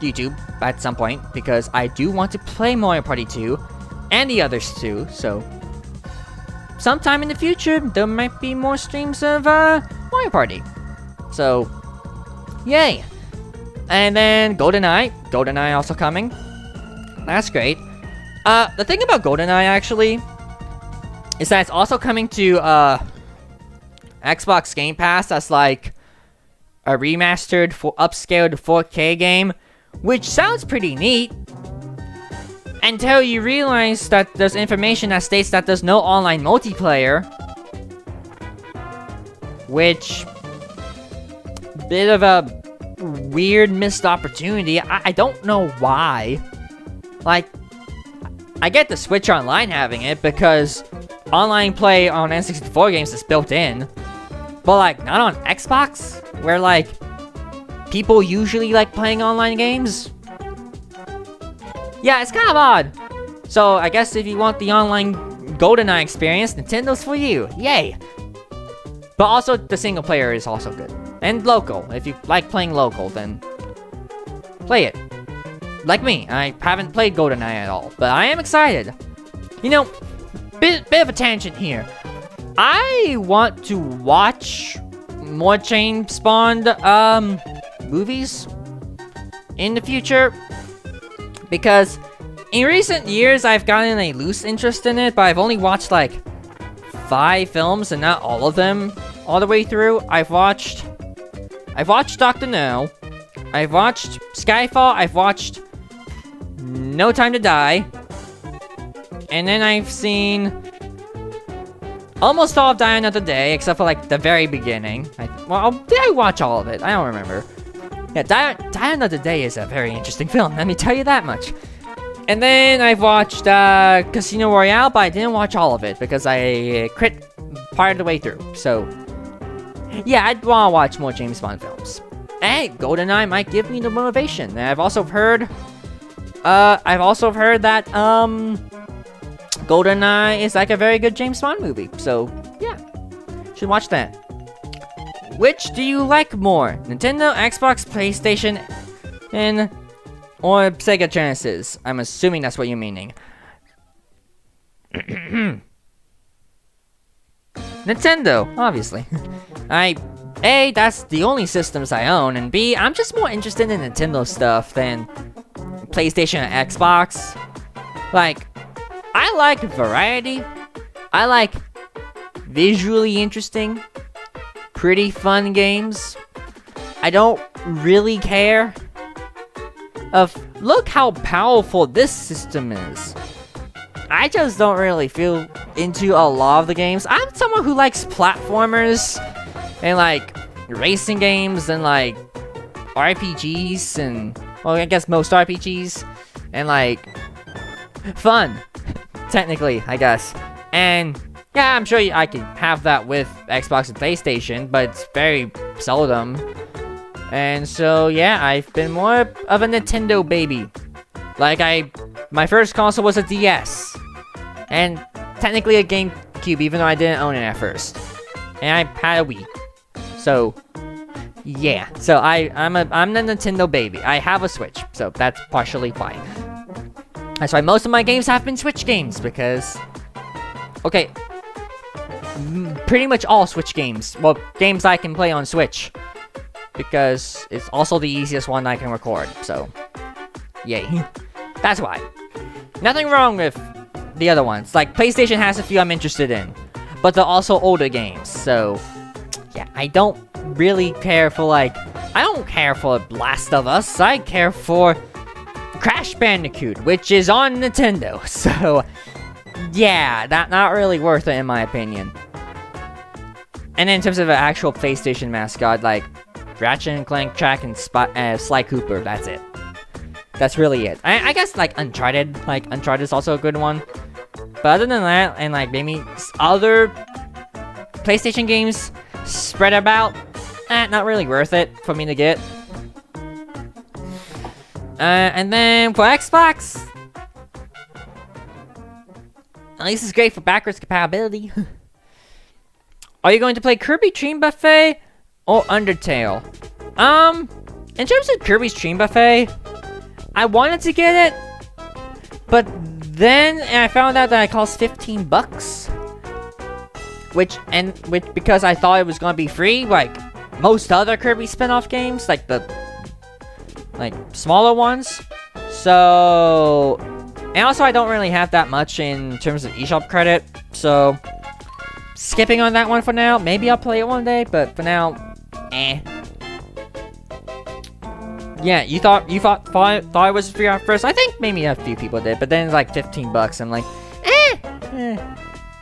YouTube at some point. Because I do want to play Mario Party 2. And the others too. So sometime in the future, there might be more streams of Mario Party. So, yay! And then GoldenEye also coming. That's great. The thing about GoldenEye actually is that it's also coming to Xbox Game Pass as like a remastered, upscaled 4K game, which sounds pretty neat. Until you realize that there's information that states that there's no online multiplayer, which bit of a weird missed opportunity. I don't know why. Like, I get the Switch Online having it because online play on N64 games is built in, but like not on Xbox, where like people usually like playing online games. Yeah, it's kind of odd. So I guess if you want the online GoldenEye experience, Nintendo's for you. Yay! But also the single player is also good. And local. If you like playing local, then play it. Like me, I haven't played GoldenEye at all, but I am excited. You know, bit of a tangent here. I want to watch more Chain Spawned movies in the future, because in recent years I've gotten a loose interest in it, but I've only watched like 5 films and not all of them all the way through. I've watched Dr. No, I've watched Skyfall, I've watched No Time to Die, and then I've seen almost all of Die Another Day, except for like the very beginning. Did I watch all of it? I don't remember. Yeah, Die Another Day is a very interesting film, let me tell you that much. And then I've watched Casino Royale, but I didn't watch all of it because I quit part of the way through. So yeah, I'd want to watch more James Bond films. Hey, GoldenEye might give me the motivation. And I've also heard that GoldenEye is like a very good James Bond movie. So yeah, should watch that. which do you like more? Nintendo, Xbox, PlayStation, or Sega Genesis? I'm assuming that's what you're meaning. Nintendo, obviously. A, that's the only systems I own, and B, I'm just more interested in Nintendo stuff than PlayStation and Xbox. Like, I like variety. I like visually interesting, pretty fun games. I don't really care look how powerful this system is. I just don't really feel into a lot of the games. I'm someone who likes platformers and like racing games and like RPGs and, well, I guess most RPGs and like fun, technically, I guess. And yeah, I'm sure I can have that with Xbox and PlayStation, but it's very seldom. And so yeah, I've been more of a Nintendo baby. Like my first console was a DS. And technically a GameCube, even though I didn't own it at first. And I had a Wii. So, yeah. So I'm the Nintendo baby. I have a Switch, so that's partially why. That's why most of my games have been Switch games, because... Okay. Pretty much all Switch games. Well, games I can play on Switch. Because it's also the easiest one I can record, so... Yay. That's why. Nothing wrong with the other ones. Like, PlayStation has a few I'm interested in. But they're also older games, so... Yeah, I don't really care for, like... I don't care for Last of Us. I care for Crash Bandicoot, which is on Nintendo. So, yeah, not really worth it in my opinion. And in terms of an actual PlayStation mascot, like... Ratchet and Clank, Track, and Sly Cooper, that's it. That's really it. I guess, like, Uncharted. Like, Uncharted is also a good one. But other than that, and, like, maybe other PlayStation games spread about, not really worth it for me to get. And then for Xbox, at least it's great for backwards compatibility. Are you going to play Kirby Dream Buffet or Undertale? In terms of Kirby's Dream Buffet, I wanted to get it, but then I found out that it costs $15, which because I thought it was gonna be free, like most other Kirby spin-off games, like the smaller ones. So, and also I don't really have that much in terms of eShop credit, so skipping on that one for now. Maybe I'll play it one day, but for now, eh. Yeah, you thought it was free at first? I think maybe a few people did, but then it's like $15. I'm like,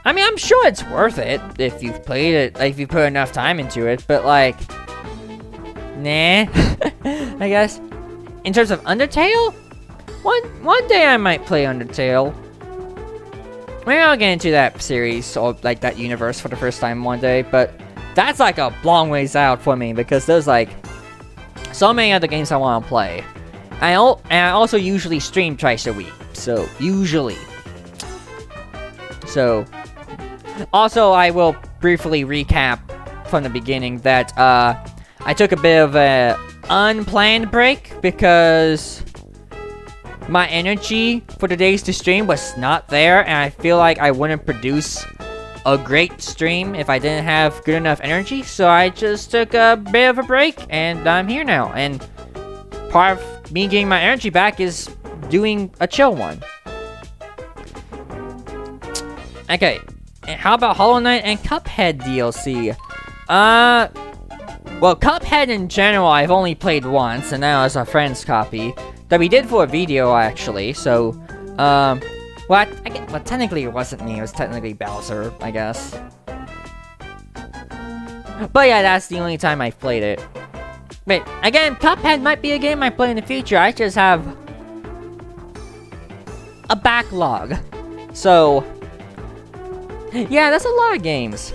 I mean, I'm sure it's worth it if you've played it, like if you put enough time into it, but like, nah, I guess. In terms of Undertale, one day I might play Undertale. Maybe I'll get into that series or like that universe for the first time one day, but that's like a long ways out for me because there's like so many other games I want to play. And I also usually stream twice a week, so usually. So, also I will briefly recap from the beginning that I took a bit of a unplanned break because my energy for the days to stream was not there, and I feel like I wouldn't produce a great stream if I didn't have good enough energy, so I just took a bit of a break, and I'm here now, and part of me getting my energy back is doing a chill one. Okay, and how about Hollow Knight and Cuphead DLC? Well, Cuphead in general I've only played once, and now it's a friend's copy that we did for a video, actually, so, well, technically it wasn't me, it was technically Bowser, I guess. But yeah, that's the only time I've played it. But, again, Cuphead might be a game I play in the future, I just have a backlog. So, yeah, that's a lot of games.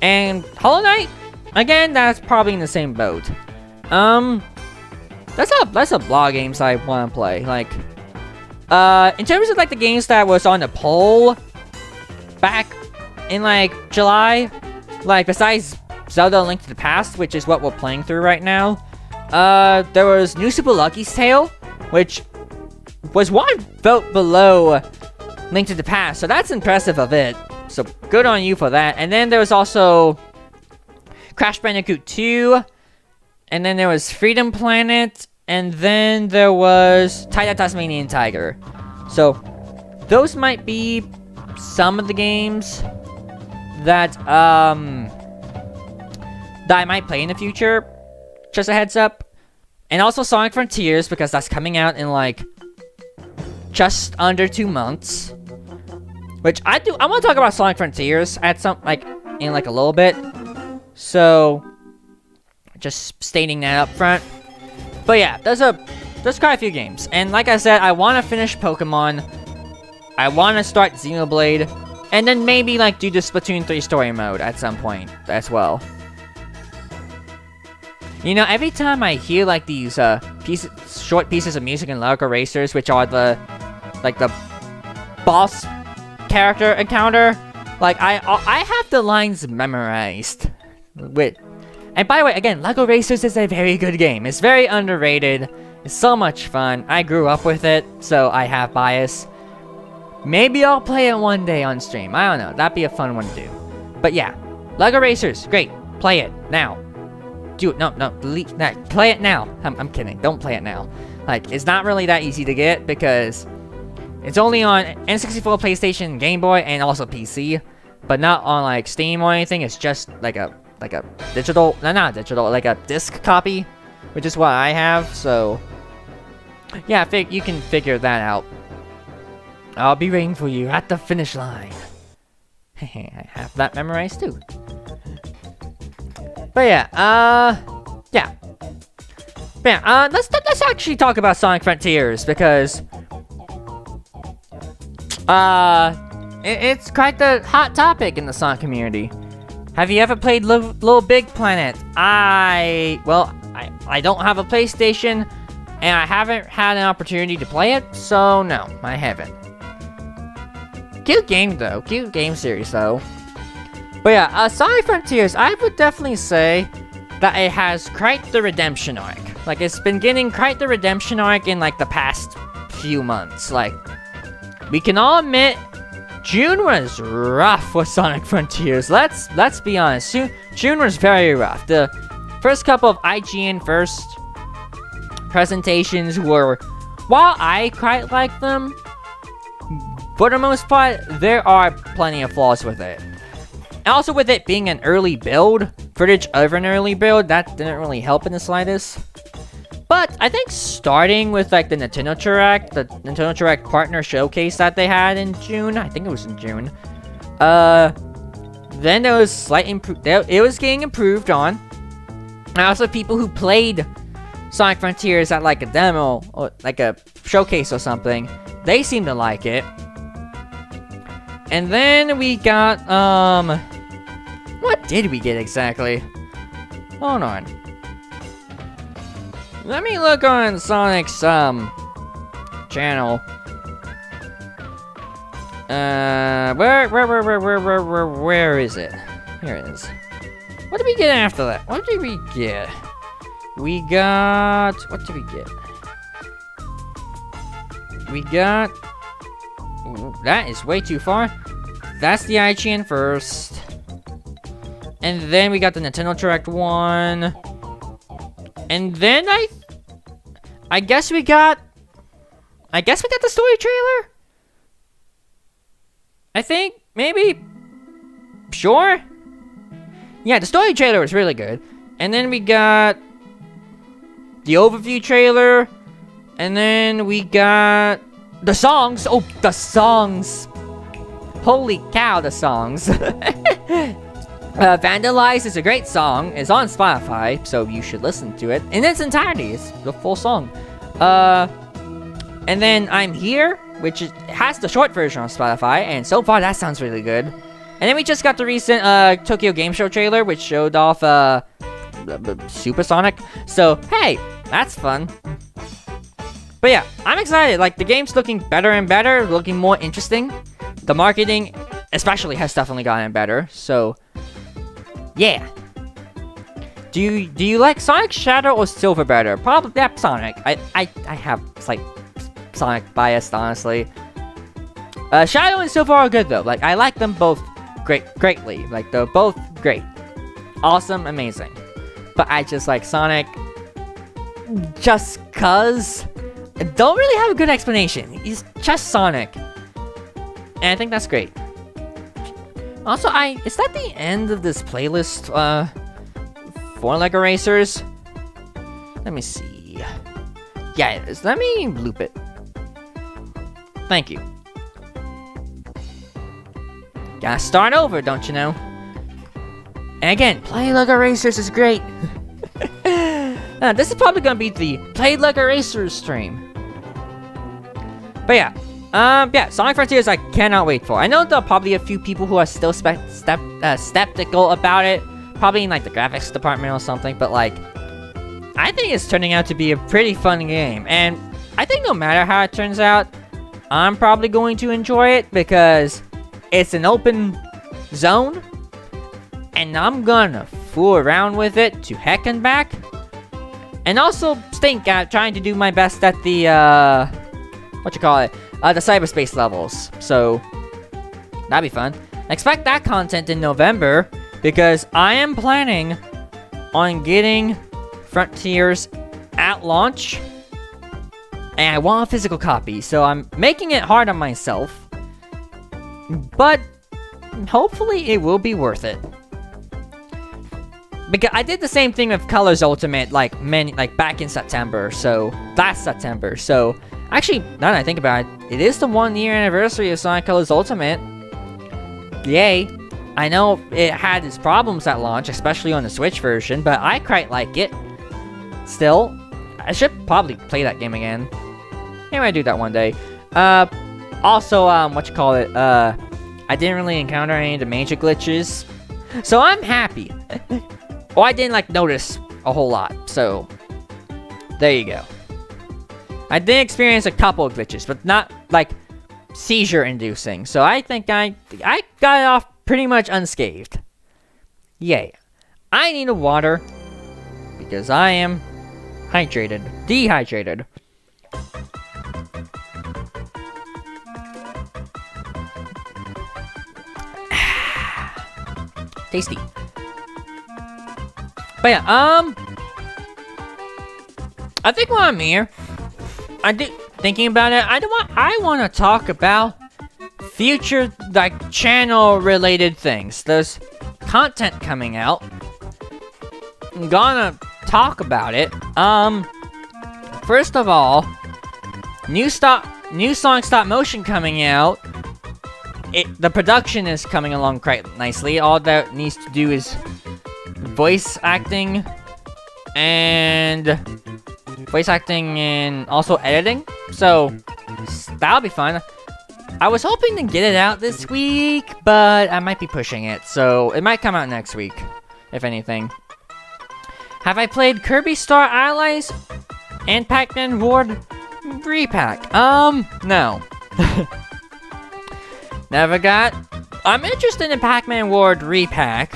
And Hollow Knight, again, that's probably in the same boat. That's a lot of games I want to play, like... in terms of, like, the games that was on the poll back in, like, July, like, besides Zelda: Link to the Past, which is what we're playing through right now. There was New Super Lucky's Tale, which was one vote below Link to the Past, so that's impressive of it. So good on you for that. And then there was also Crash Bandicoot 2, and then there was Freedom Planet, and then there was Tiger Tasmanian Tiger. So those might be some of the games that that I might play in the future. Just a heads up. And also Sonic Frontiers, because that's coming out in like just under 2 months. Which I want to talk about Sonic Frontiers at some in like a little bit. So just stating that up front. But yeah, there's quite a few games. And like I said, I want to finish Pokemon. I want to start Xenoblade. And then maybe like do the Splatoon 3 story mode at some point as well. You know, every time I hear like these short pieces of music in Lego Racers, which are the boss character encounter, like I have the lines memorized. And by the way, again, Lego Racers is a very good game. It's very underrated. It's so much fun. I grew up with it, so I have bias. Maybe I'll play it one day on stream. I don't know. That'd be a fun one to do. But yeah, Lego Racers, great. Play it now. Do it. No, delete that. Play it now. I'm kidding. Don't play it now. Like, it's not really that easy to get because it's only on N64, PlayStation, Game Boy, and also PC, but not on like Steam or anything. It's just like a digital, not digital, like a disc copy, which is what I have. So yeah, you can figure that out. I'll be waiting for you at the finish line. I have that memorized too. But yeah, let's actually talk about Sonic Frontiers because it's quite the hot topic in the Sonic community. Have you ever played Little Big Planet? I don't have a PlayStation, and I haven't had an opportunity to play it, so no, I haven't. Cute game though, cute game series though. But yeah, Sonic Frontiers, I would definitely say that it has quite the redemption arc. Like, it's been getting quite the redemption arc in like the past few months. Like, we can all admit, June was rough with Sonic Frontiers. Let's be honest. June was very rough. The first couple of IGN first presentations were, while I quite like them, for the most part, there are plenty of flaws with it. And also with it being an early build, footage of an early build, that didn't really help in the slightest. But I think starting with like the Nintendo Direct partner showcase that they had in June, I think it was in June. Then there was slight it was getting improved on. And also people who played Sonic Frontiers at like a demo or like a showcase or something, they seem to like it. And then we got what did we get exactly? Hold on. Let me look on Sonic's channel. Where is it? Here it is. What did we get after that? What did we get? We got, what did we get? We got, ooh, that is way too far. That's the IGN first. And then we got the Nintendo Direct one. And then I guess we got the story trailer? I think, maybe? Sure? Yeah, the story trailer was really good. And then we got the overview trailer. And then we got the songs. Oh, the songs. Holy cow, the songs. Vandalize is a great song. It's on Spotify, so you should listen to it in its entirety. It's the full song. And then I'm Here, which has the short version on Spotify, and so far that sounds really good. And then we just got the recent Tokyo Game Show trailer, which showed off Supersonic. So hey, that's fun. But yeah, I'm excited. Like, the game's looking better and better, looking more interesting. The marketing, especially, has definitely gotten better. So yeah, Do you like Sonic, Shadow, or Silver better? Probably Sonic. I have like Sonic biased, honestly. Shadow and Silver are good though. Like I like them both greatly. Like they're both great, awesome, amazing. But I just like Sonic just cuz. I don't really have a good explanation. He's just Sonic, and I think that's great. Also, is that the end of this playlist? For Lego Racers? Let me see. Yeah, it is. Let me loop it. Thank you. Gotta start over, don't you know? And again, Play Lego Racers is great. This is probably gonna be the Play Lego Racers stream. But yeah, Sonic Frontiers I cannot wait for. I know there are probably a few people who are still skeptical about it. Probably in like the graphics department or something, but like, I think it's turning out to be a pretty fun game. And I think no matter how it turns out, I'm probably going to enjoy it because it's an open zone. And I'm gonna fool around with it to heck and back. And also trying to do my best at the, the cyberspace levels. So, that'd be fun. Expect that content in November. Because I am planning on getting Frontiers at launch. And I want a physical copy. So I'm making it hard on myself. But hopefully it will be worth it. Because I did the same thing with Colors Ultimate like back in September. So last September. So actually, now that I think about it, it is the 1-year anniversary of Sonic Colors Ultimate. Yay. I know it had its problems at launch, especially on the Switch version, but I quite like it. Still, I should probably play that game again. Maybe I do that one day. Also, I didn't really encounter any of the major glitches, so I'm happy. Or I didn't notice a whole lot, so there you go. I did experience a couple of glitches, but not seizure-inducing. So I think I got it off pretty much unscathed. Yay. I need a water because I am dehydrated. Tasty. But yeah, I think while I'm here, thinking about it, I want to talk about future channel related things. There's content coming out. I'm gonna talk about it. First of all, new Sonic stop motion coming out. The production is coming along quite nicely. All that needs to do is voice acting and also editing. So that'll be fun. I was hoping to get it out this week, but I might be pushing it, so it might come out next week, if anything. Have I played Kirby Star Allies and Pac-Man World Repack? No. Never got. I'm interested in Pac-Man World Repack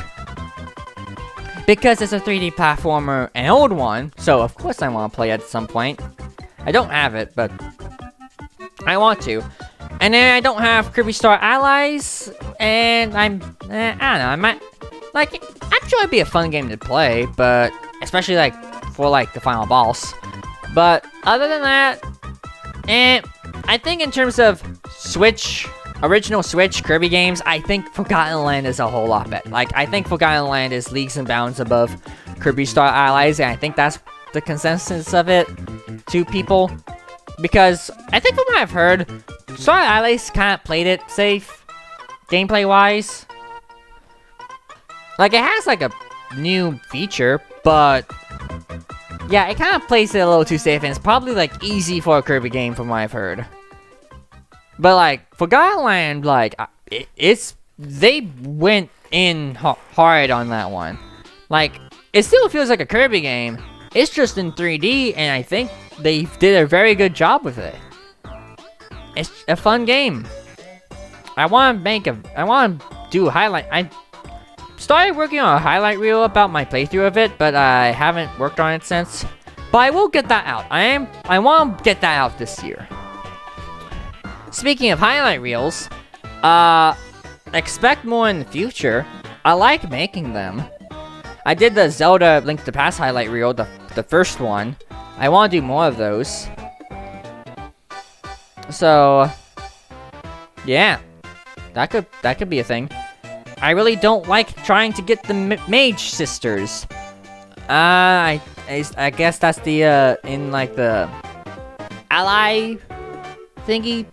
because it's a 3D platformer, an old one, so of course I want to play it at some point. I don't have it, but I want to. And then I don't have Kirby Star Allies, and I don't know, I might, I'm sure it'd be a fun game to play, but, especially, for, the final boss. But, other than that, I think in terms of original Switch Kirby games, I think Forgotten Land is a whole lot better. I think Forgotten Land is leagues and bounds above Kirby Star Allies, and I think that's the consensus of it to people. Because, I think from what I've heard, Star Allies kind of played it safe, gameplay-wise. It has, a new feature, but yeah, it kind of plays it a little too safe, and it's probably, easy for a Kirby game from what I've heard. But, Forgotten Land, they went in hard on that one. It still feels like a Kirby game. It's just in 3D, and I think they did a very good job with it. It's a fun game. I want to do a highlight. started working on a highlight reel about my playthrough of it, but I haven't worked on it since. But I will get that out. I want to get that out this year. Speaking of highlight reels, expect more in the future. I like making them. I did the Zelda Link to the Past highlight reel, the first one. I want to do more of those. So, yeah, that could be a thing. I really don't like trying to get the Mage Sisters. I guess that's the in like the ally thingy.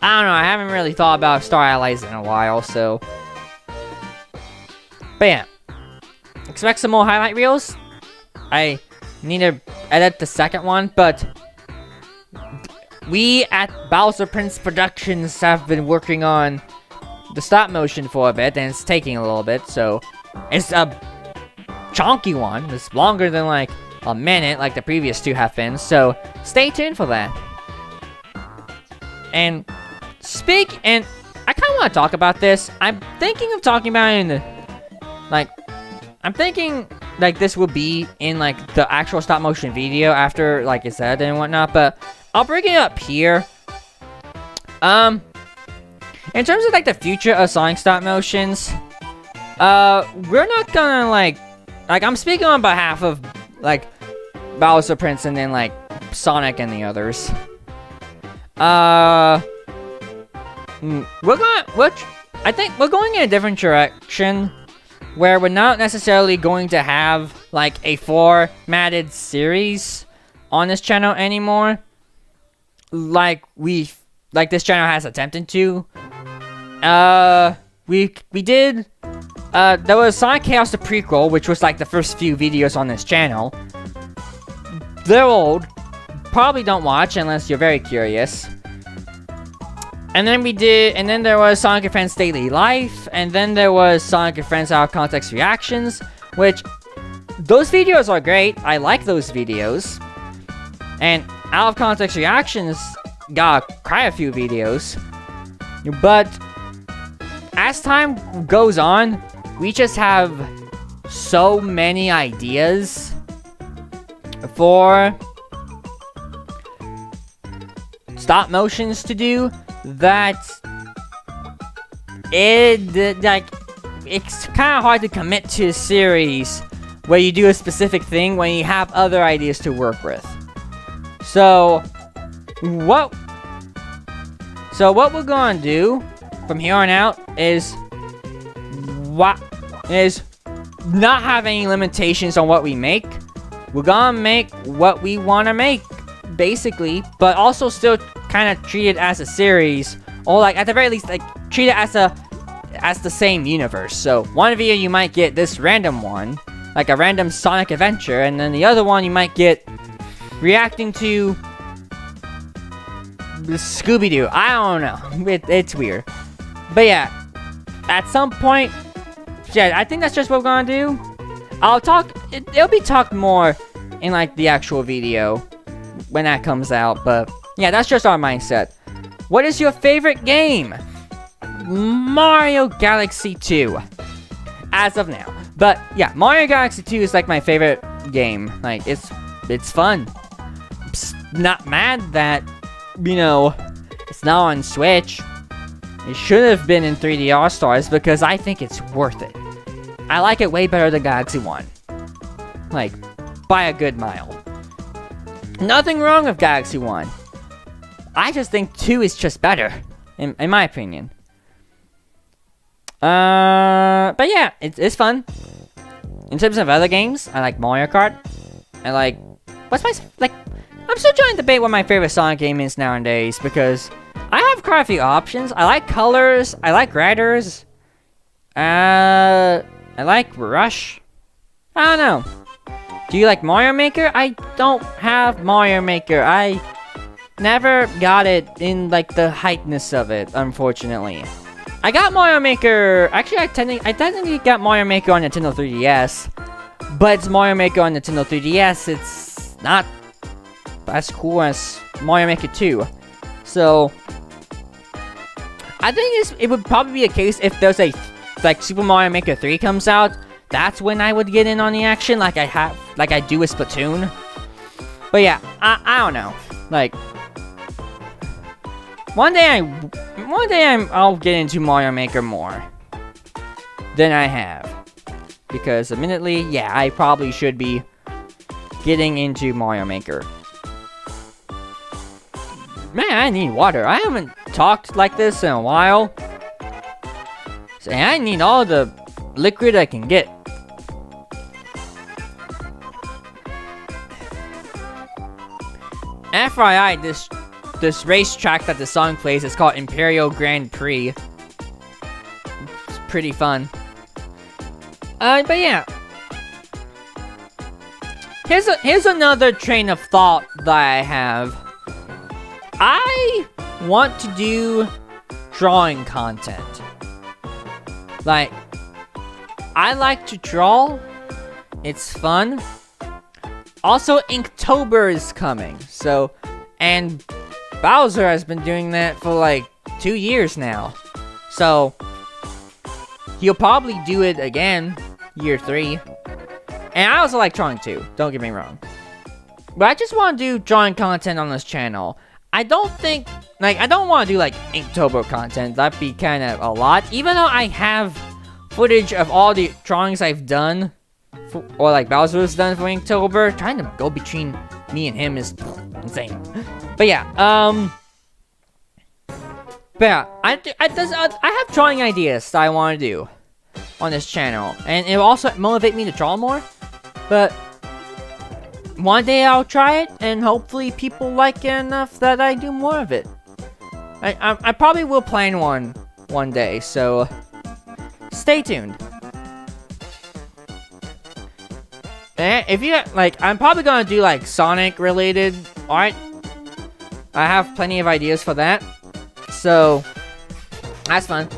I don't know. I haven't really thought about Star Allies in a while, so. But yeah, expect some more highlight reels. I need to edit the second one, but we at Bowser Prince Productions have been working on the stop motion for a bit, and it's taking a little bit, so it's a chunky one. It's longer than like a minute, like the previous two have been, so stay tuned for that. And I kind of want to talk about this. I'm thinking of talking about it in the, I'm thinking like this will be in like the actual stop motion video after like it's edited and whatnot, but I'll bring it up here. In terms of like the future of Sonic stop motions, we're not gonna like I'm speaking on behalf of like Bowser Prince and then like Sonic and the others. I think we're going in a different direction where we're not necessarily going to have like a formatted series on this channel anymore, like this channel has attempted to. We did, there was Sonic Chaos the prequel, which was like the first few videos on this channel. They're old, probably don't watch unless you're very curious. And then there was Sonic and Friends Daily Life, and then there was Sonic and Friends Out of Context Reactions, which, those videos are great, I like those videos. And Out of Context Reactions got quite a few videos. But, as time goes on, we just have so many ideas for stop motions to do that it's kind of hard to commit to a series where you do a specific thing when you have other ideas to work with. So what we're gonna do from here on out is not have any limitations on what we make. We're gonna make what we want to make, basically, but also still kind of treat it as a series, or like at the very least like treat it as the same universe. So one video you might get this random one, like a random Sonic adventure, and then the other one you might get reacting to Scooby-Doo. I don't know, it's weird, but yeah, at some point, yeah, I think that's just what we're gonna do. It'll be talked more in like the actual video when that comes out, but yeah, that's just our mindset. What is your favorite game? Mario Galaxy 2. As of now. But yeah, Mario Galaxy 2 is like my favorite game. Like, it's fun. Not mad that, you know, it's not on Switch. It should have been in 3D All-Stars because I think it's worth it. I like it way better than Galaxy 1. Like, by a good mile. Nothing wrong with Galaxy 1. I just think 2 is just better, in my opinion. But yeah, it's fun. In terms of other games, I like Mario Kart. I like, I'm still trying to debate what my favorite Sonic game is nowadays, because I have quite a few options. I like Colors, I like Riders, I like Rush. I don't know. Do you like Mario Maker? I don't have Mario Maker. I never got it in like the heightness of it, unfortunately. I got Mario Maker. Actually, I technically got Mario Maker on Nintendo 3DS, but it's Mario Maker on Nintendo 3DS. It's not as cool as Mario Maker 2. So I think it would probably be a case if there's a like Super Mario Maker 3 comes out, that's when I would get in on the action, like I do with Splatoon. But yeah, I don't know. Like, one day I'll get into Mario Maker more than I have, because admittedly, yeah, I probably should be getting into Mario Maker. Man, I need water. I haven't talked like this in a while. So I need all the liquid I can get. FYI, this racetrack that the song plays is called Imperial Grand Prix. It's pretty fun. But yeah. Here's another train of thought that I have. I want to do drawing content. Like, I like to draw. It's fun. Also, Inktober is coming. So, and Bowser has been doing that for like 2 years now. So, he'll probably do it again, year 3. And I also like drawing too, don't get me wrong. But I just want to do drawing content on this channel. I don't think, like, I don't want to do like Inktober content. That'd be kind of a lot. Even though I have footage of all the drawings I've done, or like Bowser's done for Inktober. Trying to go between me and him is insane. But yeah, I have drawing ideas that I want to do on this channel, and it'll also motivate me to draw more. But one day I'll try it, and hopefully people like it enough that I do more of it. I probably will plan one day, so stay tuned. And if you like, I'm probably gonna do like Sonic related art. I have plenty of ideas for that, so that's fun.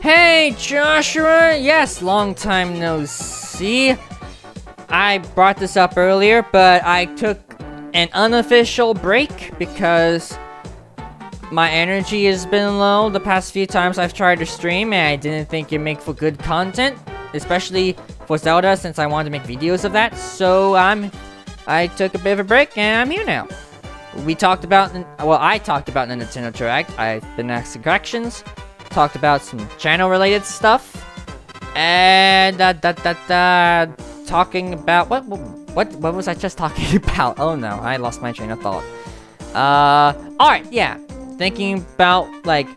Hey Joshua, yes, long time no see. I brought this up earlier, but I took an unofficial break because my energy has been low the past few times I've tried to stream, and I didn't think it'd make for good content, especially for Zelda, since I wanted to make videos of that. So I took a bit of a break, and I'm here now. I talked about the Nintendo Direct. I've been asking corrections, talked about some channel related stuff, and talking about what was I just talking about? Oh no, I lost my train of thought. Alright, yeah. Thinking about like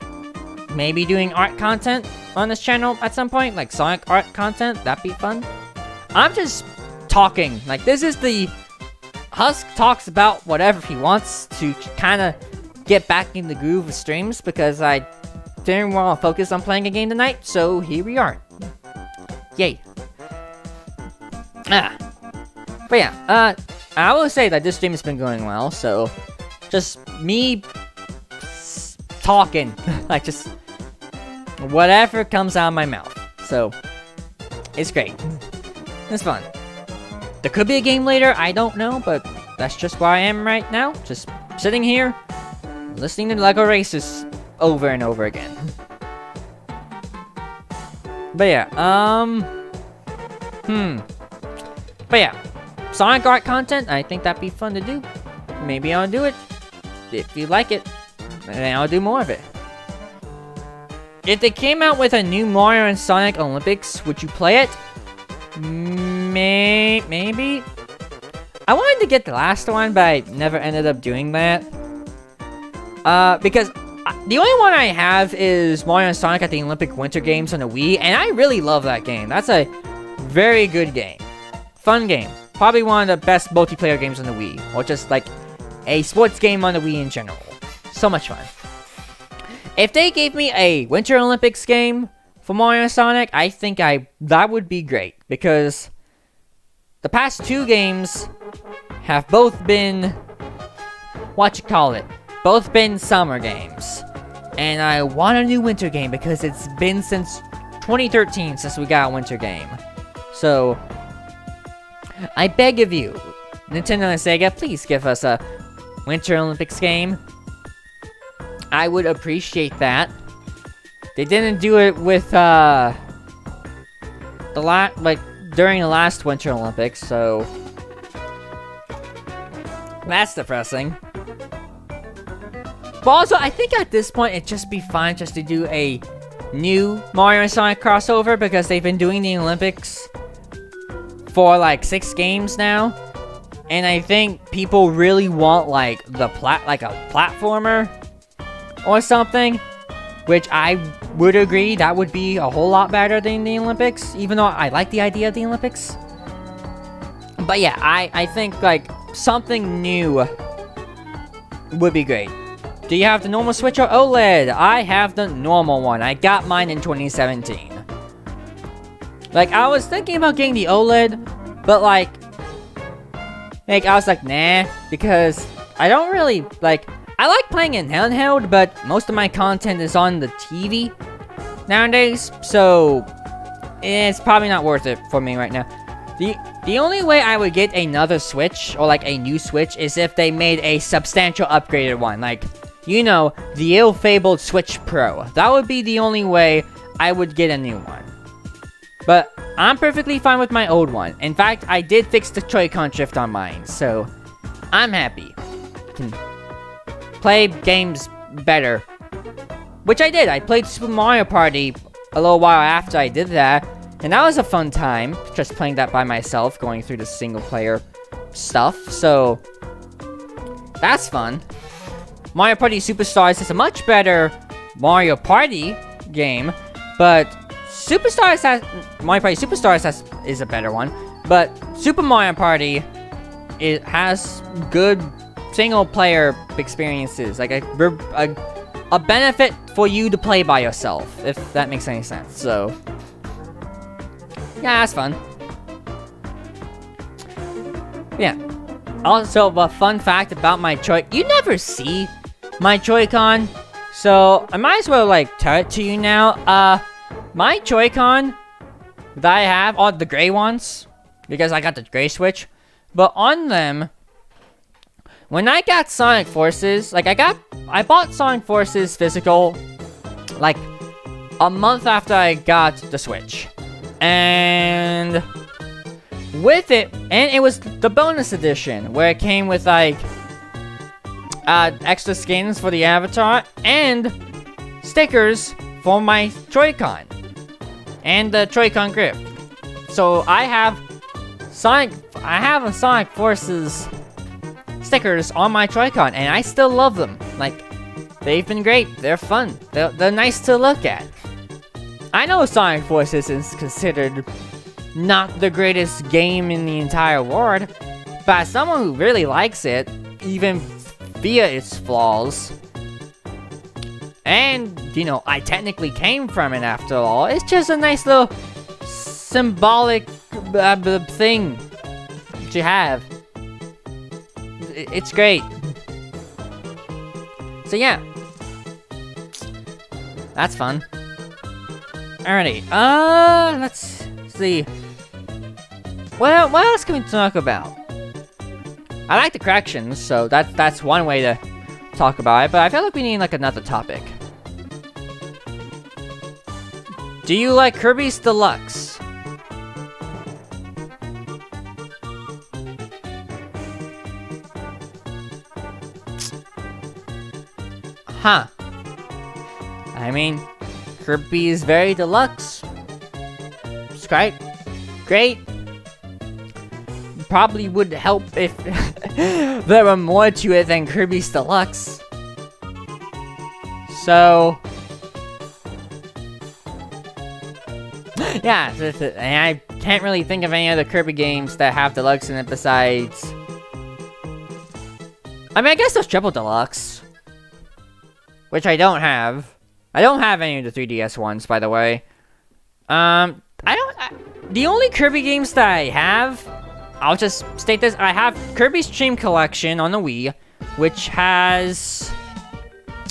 maybe doing art content on this channel at some point, like Sonic art content. That'd be fun. I'm just talking. Like, this is the Husk talks about whatever he wants to kind of get back in the groove of streams, because I didn't want to focus on playing a game tonight, so here we are. Yay. But yeah, I will say that this stream has been going well, so just me talking, like just whatever comes out of my mouth. So it's great. It's fun. There could be a game later, I don't know, but that's just where I am right now. Just sitting here, listening to LEGO Races over and over again. But yeah, But yeah, Sonic art content, I think that'd be fun to do. Maybe I'll do it. If you like it, then I'll do more of it. If they came out with a new Mario and Sonic Olympics, would you play it? Maybe. I wanted to get the last one, but I never ended up doing that. Because the only one I have is Mario and Sonic at the Olympic Winter Games on the Wii, and I really love that game. That's a very good game. Fun game. Probably one of the best multiplayer games on the Wii, or just like a sports game on the Wii in general. So much fun. If they gave me a Winter Olympics game for Mario and Sonic, I think that would be great, because the past 2 games have both been both been summer games, and I want a new winter game because it's been since 2013 since we got a winter game. So I beg of you, Nintendo and Sega, please give us a Winter Olympics game. I would appreciate that. They didn't do it with during the last Winter Olympics, so that's depressing. But also, I think at this point it'd just be fine just to do a new Mario and Sonic crossover, because they've been doing the Olympics for like 6 games now, and I think people really want like a platformer or something, which I would agree that would be a whole lot better than the Olympics, even though I like the idea of the Olympics. But yeah, I think like something new would be great. Do you have the normal Switch or OLED? I have the normal one. I got mine in 2017. Like, I was thinking about getting the OLED, but like I was like, nah, because I don't really, I like playing in handheld, but most of my content is on the TV nowadays, so it's probably not worth it for me right now. The only way I would get another Switch, or like a new Switch, is if they made a substantial upgraded one, like, you know, the ill-fabled Switch Pro. That would be the only way I would get a new one. But I'm perfectly fine with my old one. In fact, I did fix the Joy-Con drift on mine, so I'm happy. Can play games better. Which I did. I played Super Mario Party a little while after I did that, and that was a fun time, just playing that by myself, going through the single-player stuff, so that's fun. Mario Party Superstars is a much better Mario Party game, but Mario Party Superstars is a better one, but Super Mario Party, it has good single-player experiences, like a benefit for you to play by yourself, if that makes any sense, so yeah, that's fun. Yeah. Also, a fun fact about my you never see my Joy-Con, so I might as well, like, tell it to you now. My Joy-Con that I have are the gray ones, because I got the gray Switch, but on them, when I got Sonic Forces, like, I bought Sonic Forces physical, like, a month after I got the Switch, and with it, and it was the bonus edition, where it came with, like, extra skins for the avatar, and stickers for my Joy-Con, and the Joy-Con grip. So I have a Sonic Forces stickers on my Joy-Con, and I still love them. Like, they've been great, they're fun, they're nice to look at. I know Sonic Forces is considered not the greatest game in the entire world, but as someone who really likes it, even via its flaws, and, you know, I technically came from it after all, it's just a nice little symbolic thing to have. It's great. So yeah, that's fun. Alrighty, let's see. What else can we talk about? I like the corrections, so that's one way to talk about it, but I feel like we need, like, another topic. Do you like Kirby's Deluxe? Huh. I mean, Kirby is very deluxe. It's great. Probably would help if there were more to it than Kirby's Deluxe. So yeah, and I can't really think of any other Kirby games that have Deluxe in it besides, I mean, I guess there's Triple Deluxe, which I don't have. I don't have any of the 3DS ones, by the way. The only Kirby games that I have, I'll just state this, I have Kirby's Dream Collection on the Wii, which has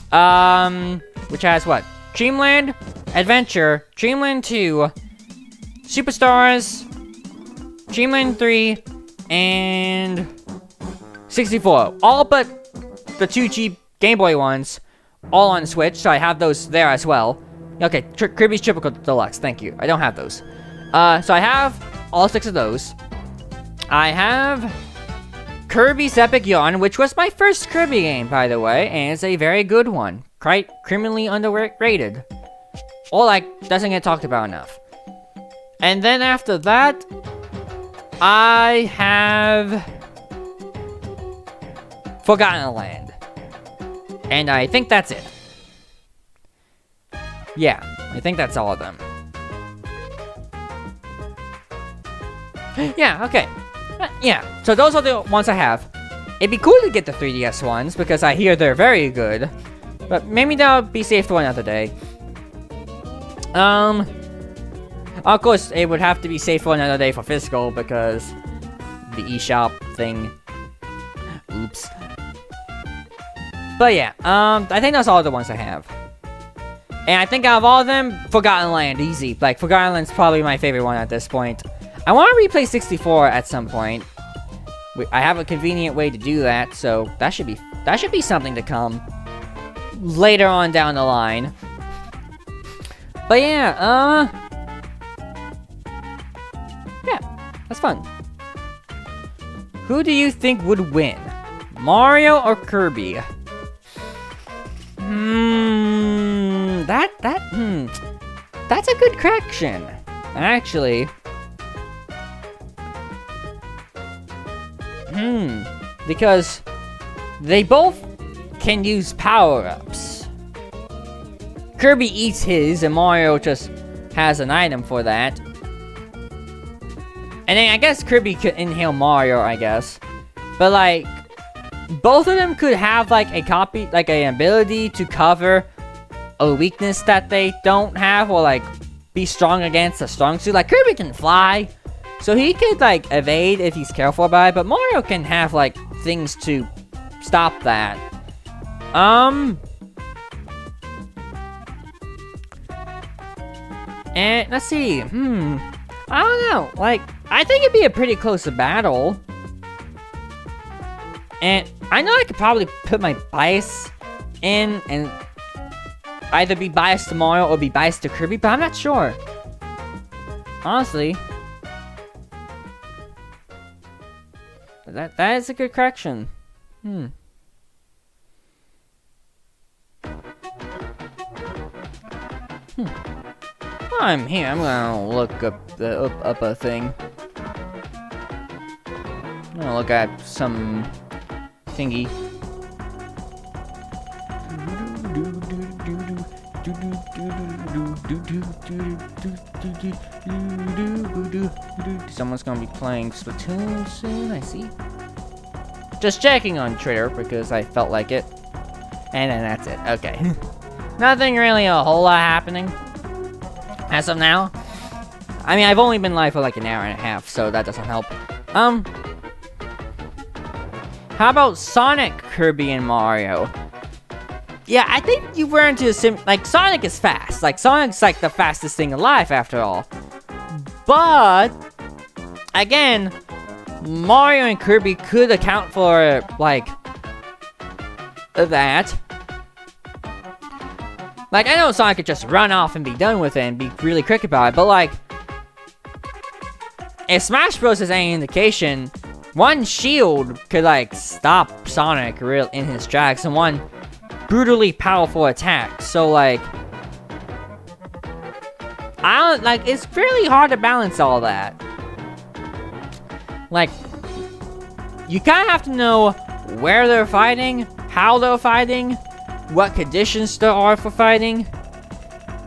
what? Dreamland Adventure, Dreamland 2, Superstars, Dreamland 3, and 64. All but the 2G Game Boy ones, all on Switch, so I have those there as well. Okay, Kirby's Triple Deluxe, thank you. I don't have those. So I have all 6 of those. I have Kirby's Epic Yarn, which was my first Kirby game, by the way, and it's a very good one. Quite criminally underrated. Or, like, doesn't get talked about enough. And then after that, I have Forgotten Land. And I think that's it. Yeah, I think that's all of them. Yeah, okay. Yeah, so those are the ones I have. It'd be cool to get the 3DS ones, because I hear they're very good. But maybe they'll be saved for another day. Of course, it would have to be saved for another day for physical, because the eShop thing. Oops. But yeah, I think that's all the ones I have. And I think out of all of them, Forgotten Land, easy. Like, Forgotten Land's probably my favorite one at this point. I want to replay 64 at some point. I have a convenient way to do that, so that should be something to come later on down the line. But yeah, yeah, that's fun. Who do you think would win, Mario or Kirby? That's a good question, actually. Because they both can use power-ups. Kirby eats his, and Mario just has an item for that. And then I guess Kirby could inhale Mario, I guess. But like, both of them could have like a copy, like an ability to cover a weakness that they don't have, or like be strong against a strong suit. Like Kirby can fly, so he could like evade if he's careful about it, but Mario can have like things to stop that. And let's see. I don't know. Like, I think it'd be a pretty close battle. And I know I could probably put my bias in and either be biased to Mario or be biased to Kirby, but I'm not sure. Honestly. That is a good correction. I'm here. I'm gonna look up a thing. I'm gonna look at some thingy. Someone's gonna be playing Splatoon soon, I see. Just checking on Twitter because I felt like it. And then that's it. Okay. Nothing really a whole lot happening as of now. I mean, I've only been live for like an hour and a half, so that doesn't help. How about Sonic, Kirby, and Mario? Yeah, I think you were into like, Sonic is fast. Like, Sonic's like the fastest thing alive after all. But, again, Mario and Kirby could account for, like, that. Like, I know Sonic could just run off and be done with it and be really quick about it, but, like, if Smash Bros. Is any indication, one shield could, like, stop Sonic real in his tracks, and one brutally powerful attack. So, like, it's really hard to balance all that. Like, you kind of have to know where they're fighting, how they're fighting, what conditions there are for fighting,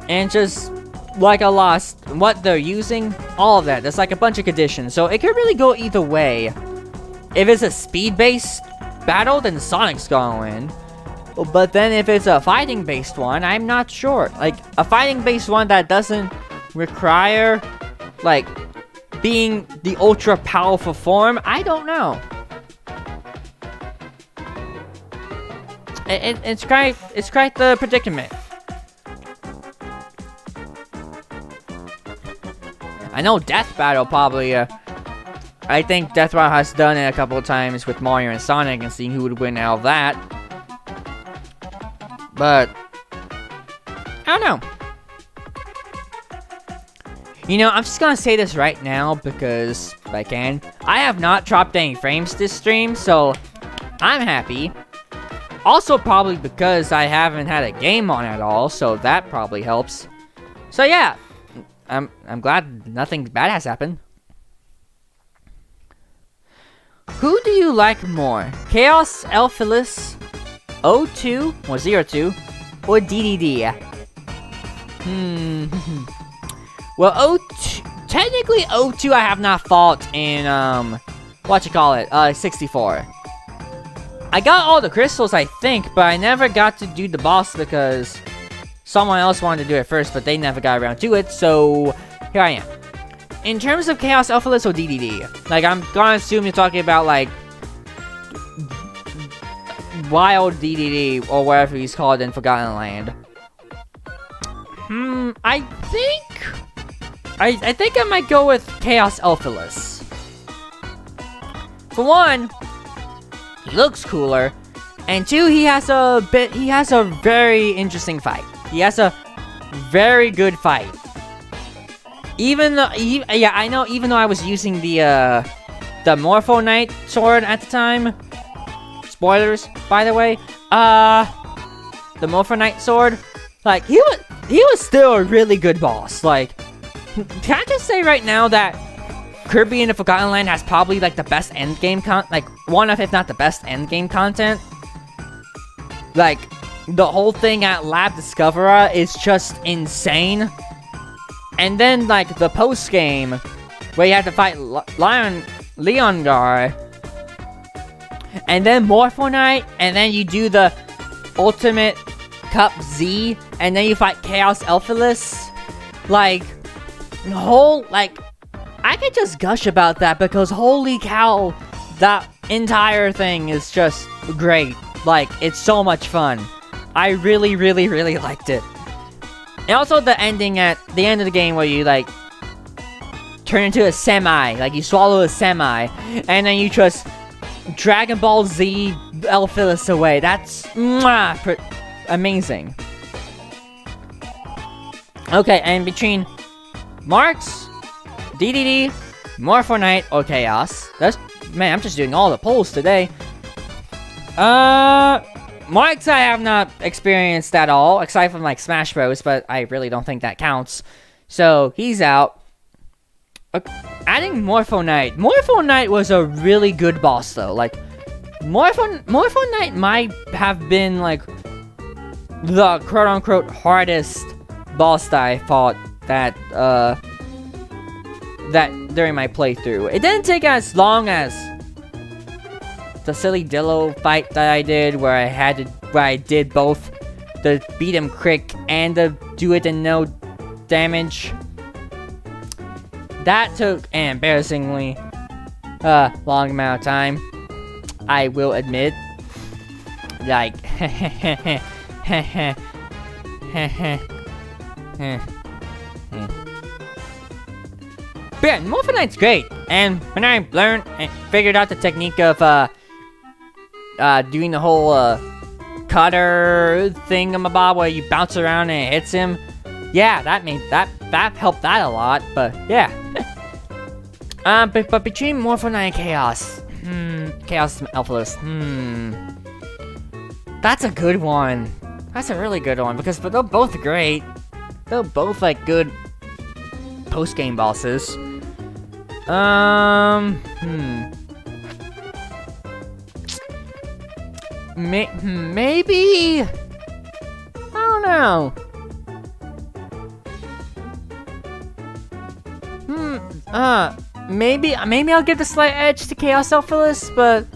and just like what they're using, all of that. There's like a bunch of conditions, so it could really go either way. If it's a speed-based battle, then Sonic's gonna win. But then if it's a fighting-based one, I'm not sure. Like, a fighting-based one that doesn't require, like, being the ultra-powerful form, I don't know. It's quite the predicament. I know Death Battle probably, I think Death Battle has done it a couple of times with Mario and Sonic and seeing who would win out of that. But, I don't know. You know, I'm just gonna say this right now because I can. I have not dropped any frames this stream, so I'm happy. Also, probably because I haven't had a game on at all, so that probably helps. So yeah, I'm glad nothing bad has happened. Who do you like more? Chaos Elphilus, O2 or 02, or DDD? Well, O2, technically O2 I have not fought in, 64. I got all the crystals, I think, but I never got to do the boss because someone else wanted to do it first, but they never got around to it, so here I am. In terms of Chaos Elphilus or DDD, like, I'm gonna assume you're talking about, like, Wild DDD, or whatever he's called in Forgotten Land. I think I might go with Chaos Elphilus. For one, he looks cooler, and two, he has a very interesting fight. He has a very good fight. Even though, I know, even though I was using the Morpho Knight sword at the time. Spoilers, by the way. The Morpho Knight sword, like, he was still a really good boss. Like, can I just say right now that Kirby in the Forgotten Land has probably, like, the best endgame like, one of, if not the best endgame content. Like, the whole thing at Lab Discoverer is just insane. And then, like, the post-game, where you have to fight Leongar, and then Morpho Knight, and then you do the Ultimate Cup Z, and then you fight Chaos Elphilus. Like, I could just gush about that because holy cow, that entire thing is just great. Like, it's so much fun. I really, really, really liked it. And also the ending at the end of the game where you, like, turn into a semi. Like, you swallow a semi, and then you just Dragon Ball Z Elphilus away. That's amazing. Okay, and between Marks, DDD, Morpho Knight, or Chaos. Man, I'm just doing all the polls today. Marks I have not experienced at all, aside from, like, Smash Bros, but I really don't think that counts. So, he's out. Adding Morpho Knight. Morpho Knight was a really good boss, though. Like, Morpho Knight might have been, like, the quote-unquote hardest boss that I fought that during my playthrough. It didn't take as long as the silly Dillo fight that I did, where I did both the beat him quick and the do it and no damage. That took an embarrassingly long amount of time, I will admit. Like, but yeah, Morpho Knight's great, and when I learned and figured out the technique of doing the whole cutter thingamabob where you bounce around and it hits him, yeah, that helped that a lot. But yeah, but between Morpho Knight and Chaos, Chaos Elphilus, that's a good one. That's a really good one because they're both great. They're both, like, good post-game bosses. Maybe, I don't know. Maybe I'll give the slight edge to Chaos Elphilus, but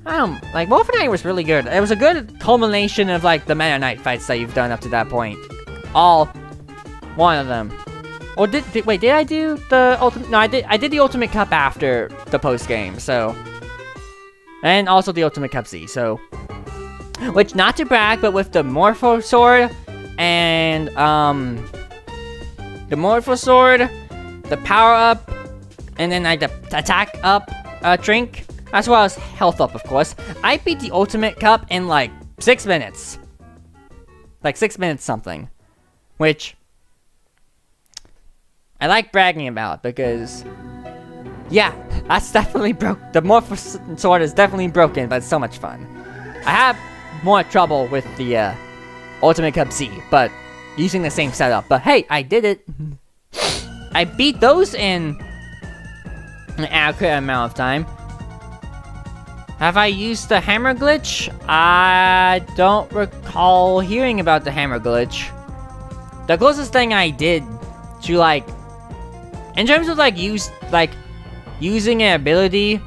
I don't, like, Morpho Knight was really good. It was a good culmination of, like, the Meta Knight fights that you've done up to that point. All one of them. Or did I do the ultimate? No, I did the Ultimate Cup after the post game, so. And also the Ultimate Cup Z, so. Which, not to brag, but with the Morpho Sword and the Morpho Sword, the power up, and then the attack up drink, as well as health up, of course, I beat the Ultimate Cup in, like, 6 minutes. Like, 6 minutes something. Which, I like bragging about because, yeah, that's definitely broke. The Morph Sword is definitely broken, but it's so much fun. I have more trouble with the Ultimate Cup Z, but using the same setup. But hey, I did it. I beat those in an adequate amount of time. Have I used the hammer glitch? I don't recall hearing about the hammer glitch. The closest thing I did to, like, in terms of, like, using an ability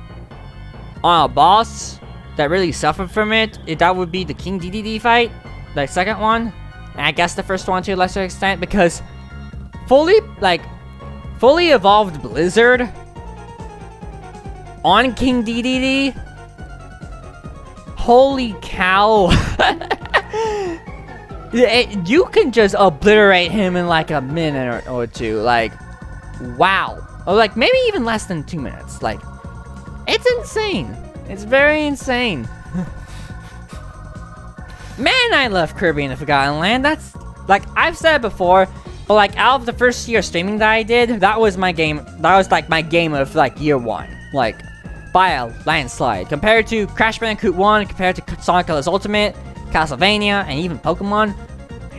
on a boss that really suffered from it, that would be the King DDD fight, the second one. And I guess the first one to a lesser extent, because fully evolved Blizzard on King DDD, holy cow. You can just obliterate him in like a minute or two. Like, wow. Or like maybe even less than 2 minutes. Like, it's insane. It's very insane. Man, I love Kirby in the Forgotten Land. That's, like, I've said it before, but like out of the first year of streaming that I did, that was my game. That was like my game of like year one. Like, by a landslide. Compared to Crash Bandicoot 1, compared to Sonic Colors Ultimate, Castlevania, and even Pokemon.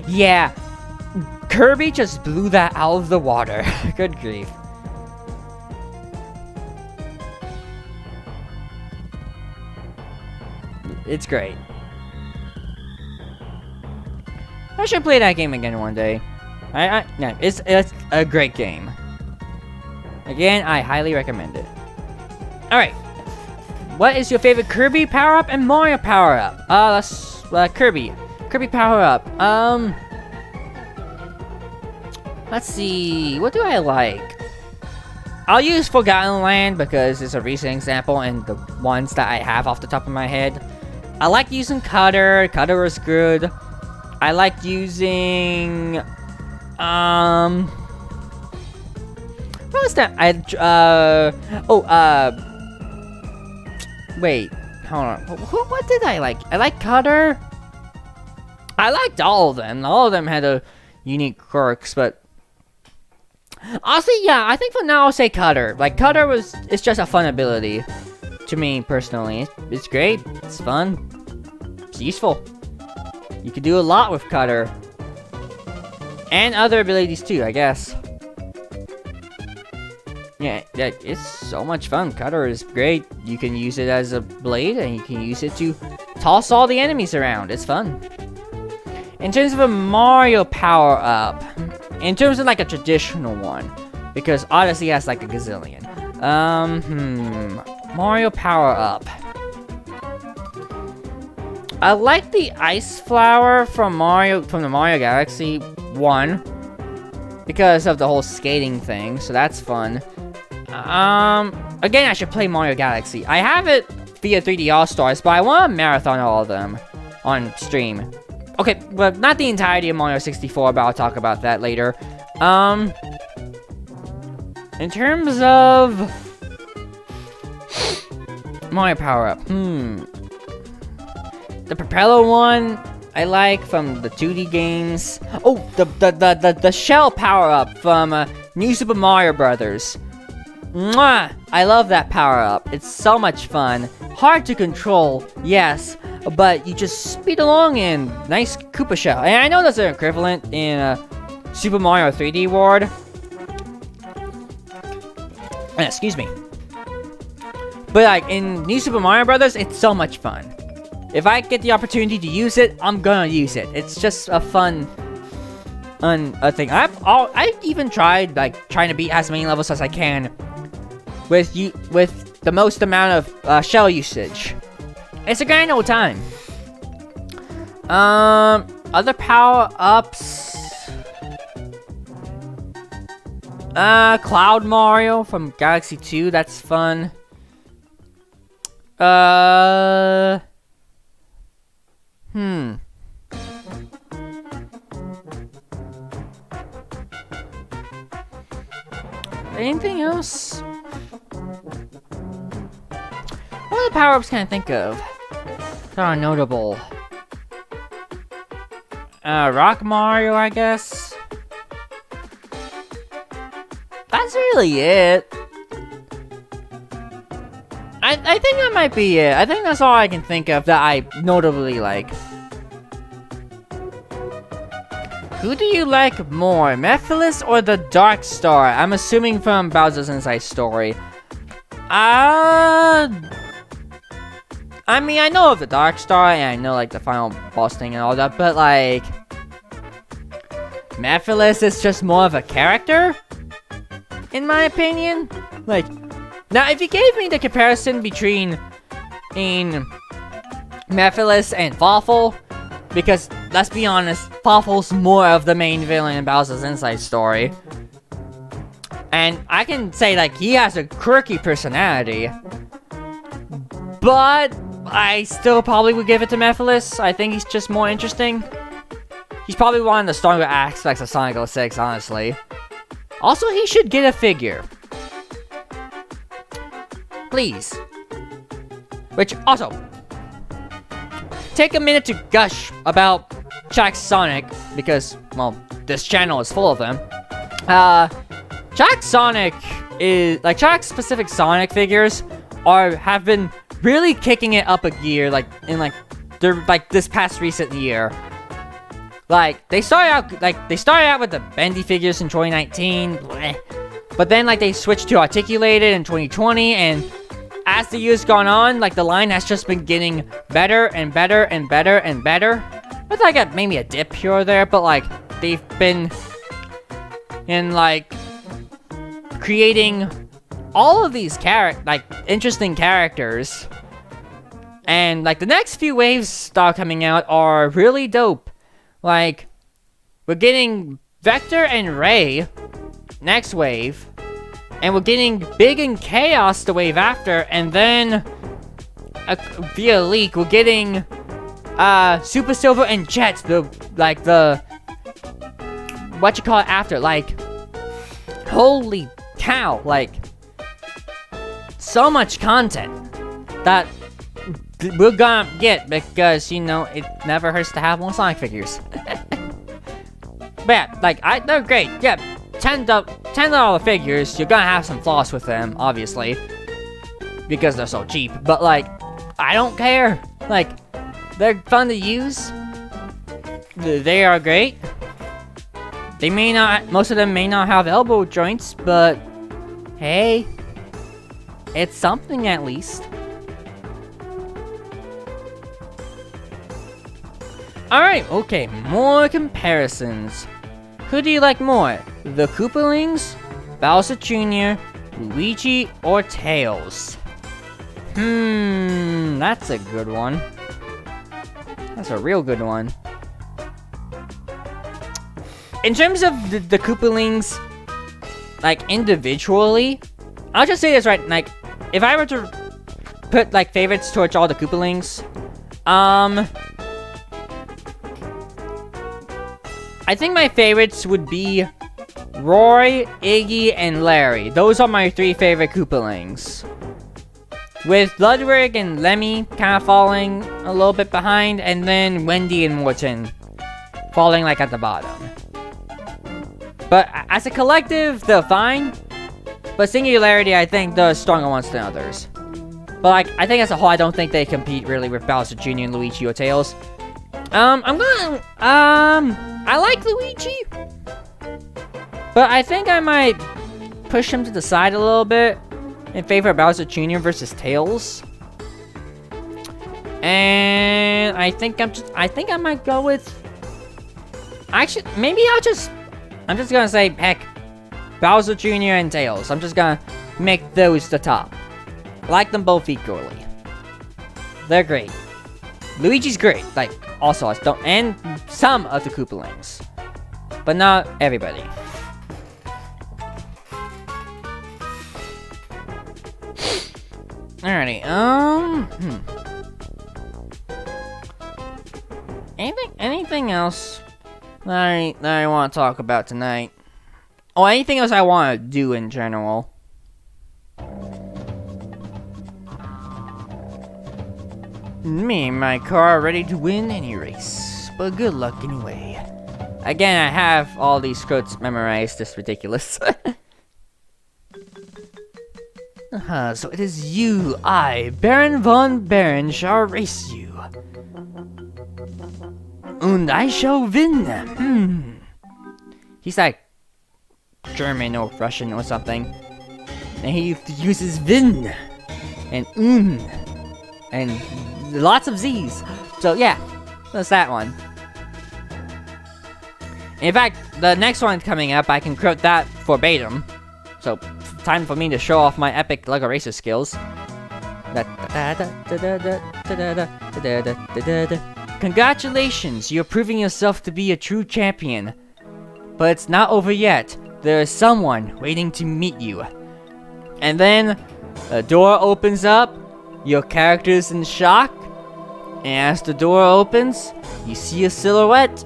Yeah, Kirby just blew that out of the water. Good grief. It's great. I should play that game again one day. No, it's a great game. Again, I highly recommend it. Alright. What is your favorite Kirby power-up and Mario power-up? Let's Kirby. Kirby power-up. Let's see. What do I like? I'll use Forgotten Land because it's a recent example and the ones that I have off the top of my head. I like using Cutter. Cutter is good. I like using what was that? Wait, hold on. What did I like? I like Cutter. I liked all of them. All of them had a unique quirks, but honestly, yeah, I think for now I'll say Cutter. Like, Cutter it's just a fun ability to me personally. It's great. It's fun. It's useful. You can do a lot with Cutter. And other abilities too, I guess. Yeah, it's so much fun. Cutter is great. You can use it as a blade, and you can use it to toss all the enemies around. It's fun. In terms of a Mario power-up, in terms of like a traditional one, because Odyssey has like a gazillion. Mario power-up. I like the Ice Flower from the Mario Galaxy 1 because of the whole skating thing, so that's fun. Again, I should play Mario Galaxy. I have it via 3D All-Stars, but I want to marathon all of them on stream. Okay, well, not the entirety of Mario 64, but I'll talk about that later. In terms of Mario power-up, the propeller one I like from the 2D games. Oh, the shell power-up from New Super Mario Brothers. Mwah! I love that power-up. It's so much fun. Hard to control, yes, but you just speed along in nice Koopa shell. And I know there's an equivalent in Super Mario 3D World. Excuse me. But like in New Super Mario Brothers, it's so much fun. If I get the opportunity to use it, I'm gonna use it. It's just a fun thing. I've even tried like trying to beat as many levels as I can with the most amount of shell usage. It's a grand old time. Other power-ups. Cloud Mario from Galaxy 2, that's fun. Anything else? What other power-ups can I think of that are notable? Rock Mario, I guess. really it. I think that might be it. I think that's all I can think of that I notably like. Who do you like more, Mephiles or the Dark Star? I'm assuming from Bowser's Inside Story. I mean, I know of the Dark Star, and I know, like, the final boss thing and all that, but, like... Mephiles is just more of a character? In my opinion? Like... Now, if you gave me the comparison between... Mephiles and Fawful... Because, let's be honest, Fawful's more of the main villain in Bowser's Inside Story. And I can say, like, he has a quirky personality. But... I still probably would give it to Mephiles. I think he's just more interesting. He's probably one of the stronger aspects of Sonic 06, honestly. Also, he should get a figure. Please. Which, also... Take a minute to gush about Jack Sonic, because, well, this channel is full of them. Jack Sonic is... Like, Jack specific Sonic figures have been... really kicking it up a gear, like, in, like, this past recent year. Like, they started out with the bendy figures in 2019, bleh. But then, like, they switched to articulated in 2020, and as the years gone on, like, the line has just been getting better and better and better and better. With, like, maybe a dip here or there, but, like, they've been in, like, creating all of these interesting characters. And, like, the next few waves that are coming out are really dope. Like, we're getting Vector and Ray next wave. And we're getting Big and Chaos the wave after. And then, via leak, we're getting Super Silver and Jet, what you call it after. Like, holy cow, like, so much content that we're gonna get because, you know, it never hurts to have more Sonic figures. But yeah, like, they're great. Yeah, $10 figures, you're gonna have some flaws with them, obviously, because they're so cheap. But, like, I don't care. Like, they're fun to use. They are great. They may not, most of them may not have elbow joints, but hey, it's something at least. Alright, okay, more comparisons. Who do you like more? The Koopalings, Bowser Jr., Luigi, or Tails? That's a good one. That's a real good one. In terms of the Koopalings, like, individually, I'll just say this, right, like, if I were to put, like, favorites towards all the Koopalings, I think my favorites would be Roy, Iggy, and Larry. Those are my 3 favorite Koopalings. With Ludwig and Lemmy kind of falling a little bit behind, and then Wendy and Morton falling, like, at the bottom. But as a collective, they're fine. But singularity, I think they're stronger ones than others. But, like, I think as a whole, I don't think they compete really with Bowser Jr. and Luigi or Tails. I like Luigi. But I think I might push him to the side a little bit in favor of Bowser Jr. versus Tails. And I think I might go with... Actually, maybe I'm just gonna say, heck, Bowser Jr. and Tails. I'm just gonna make those the top. I like them both equally. They're great. Luigi's great, like, also, and some of the Koopalings. But not everybody. Alrighty, Anything else that I want to talk about tonight? Or anything else I want to do in general? Me and my car are ready to win any race, but good luck anyway. Again, I have all these quotes memorized, it's ridiculous. So it is you, I, Baron von Baron, shall race you. And I shall win. He's like German or Russian or something. And he uses win and and lots of Z's. So yeah, that's that one. In fact, the next one coming up, I can quote that verbatim. So, time for me to show off my epic Lego Racer skills. Congratulations, you're proving yourself to be a true champion. But it's not over yet. There is someone waiting to meet you. And then, the door opens up, your character's in shock, and as the door opens, you see a silhouette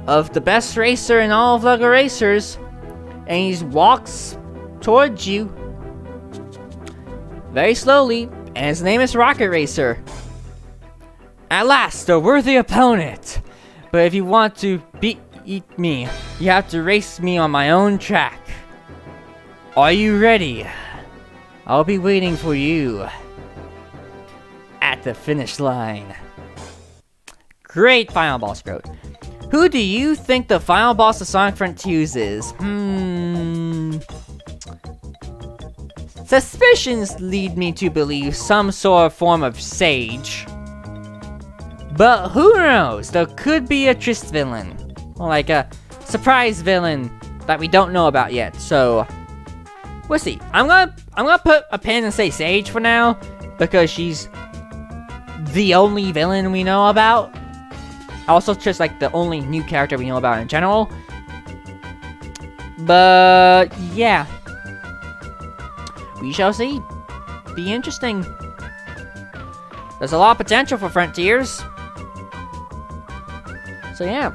of the best racer in all of LEGO Racers, and he walks towards you very slowly, and his name is Rocket Racer. At last, a worthy opponent. But if you want to beat me, you have to race me on my own track. Are you ready? I'll be waiting for you at the finish line. Great final boss quote. Who do you think the final boss of Sonic Frontiers is? Suspicions lead me to believe some sort of form of sage. But who knows? There could be a tryst villain. Or like a surprise villain that we don't know about yet. So, we'll see. I'm gonna put a pin and say Sage for now, because she's the only villain we know about. Also, just like the only new character we know about in general. But yeah, we shall see. Be interesting. There's a lot of potential for Frontiers. So yeah,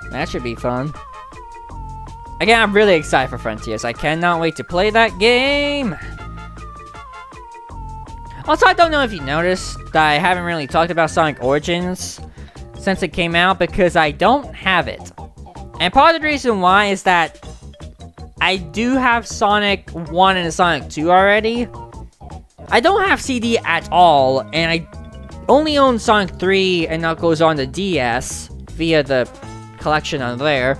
that should be fun. Again, I'm really excited for Frontiers. I cannot wait to play that game. Also, I don't know if you noticed that I haven't really talked about Sonic Origins since it came out, because I don't have it. And part of the reason why is that I do have Sonic 1 and Sonic 2 already. I don't have CD at all, and I only own Sonic 3 and Knuckles on the DS via the collection on there.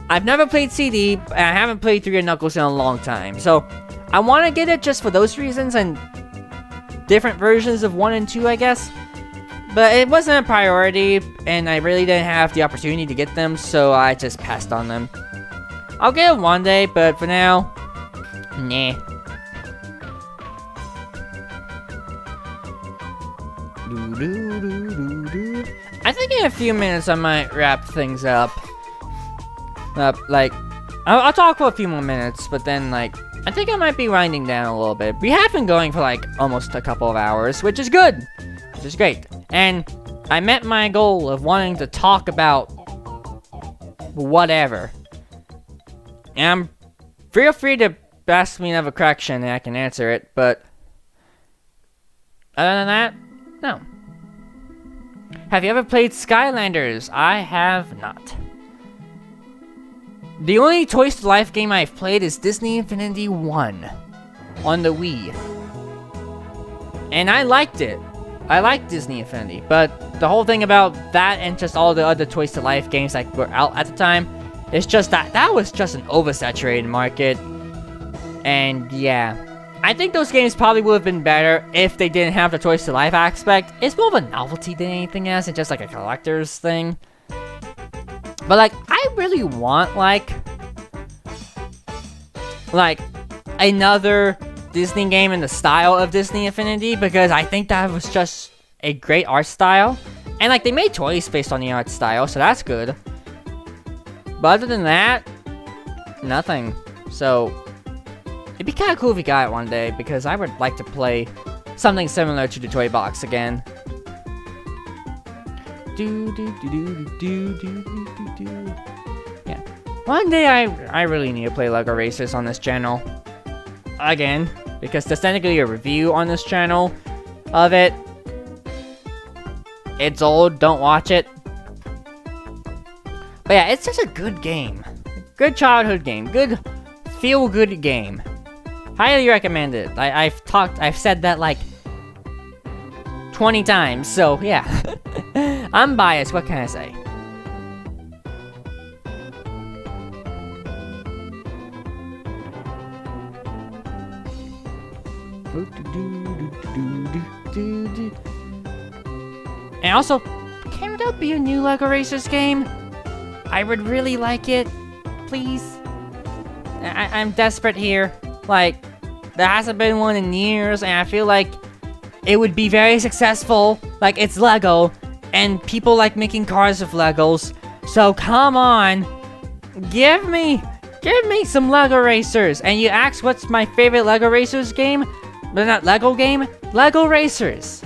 I've never played CD, and I haven't played 3 and Knuckles in a long time, so I want to get it just for those reasons and different versions of 1 and 2, I guess. But it wasn't a priority, and I really didn't have the opportunity to get them, so I just passed on them. I'll get it one day, but for now, nah. I think in a few minutes I might wrap things up. I'll talk for a few more minutes, but then, I think I might be winding down a little bit. We have been going for, almost a couple of hours, which is good. Which is great. And I met my goal of wanting to talk about whatever. And feel free to ask me another question and I can answer it, but other than that, no. Have you ever played Skylanders? I have not. The only Toys to Life game I've played is Disney Infinity 1 on the Wii. And I liked it. I liked Disney Infinity, but the whole thing about that and just all the other Toys to Life games that were out at the time is just that was just an oversaturated market. And yeah, I think those games probably would have been better if they didn't have the Toys to Life aspect. It's more of a novelty than anything else, and just like a collector's thing. But I really want another Disney game in the style of Disney Infinity, because I think that was just a great art style. And they made toys based on the art style, so that's good. But other than that, nothing. So it'd be kind of cool if we got it one day, because I would like to play something similar to the toy box again. Yeah. One day I really need to play LEGO Racers on this channel. Again. Because there's technically a review on this channel of it. It's old, don't watch it. But yeah, it's just a good game. Good childhood game. Good feel-good game. Highly recommended. I've said that like 20 times, so yeah. I'm biased, what can I say? And also, can there be a new LEGO Racers game? I would really like it. Please. I'm desperate here. Like, there hasn't been one in years, and I feel like it would be very successful. Like, it's LEGO, and people like making cars with Legos. So come on, give me some LEGO Racers. And you ask what's my favorite LEGO Racers game? But not LEGO game, LEGO Racers.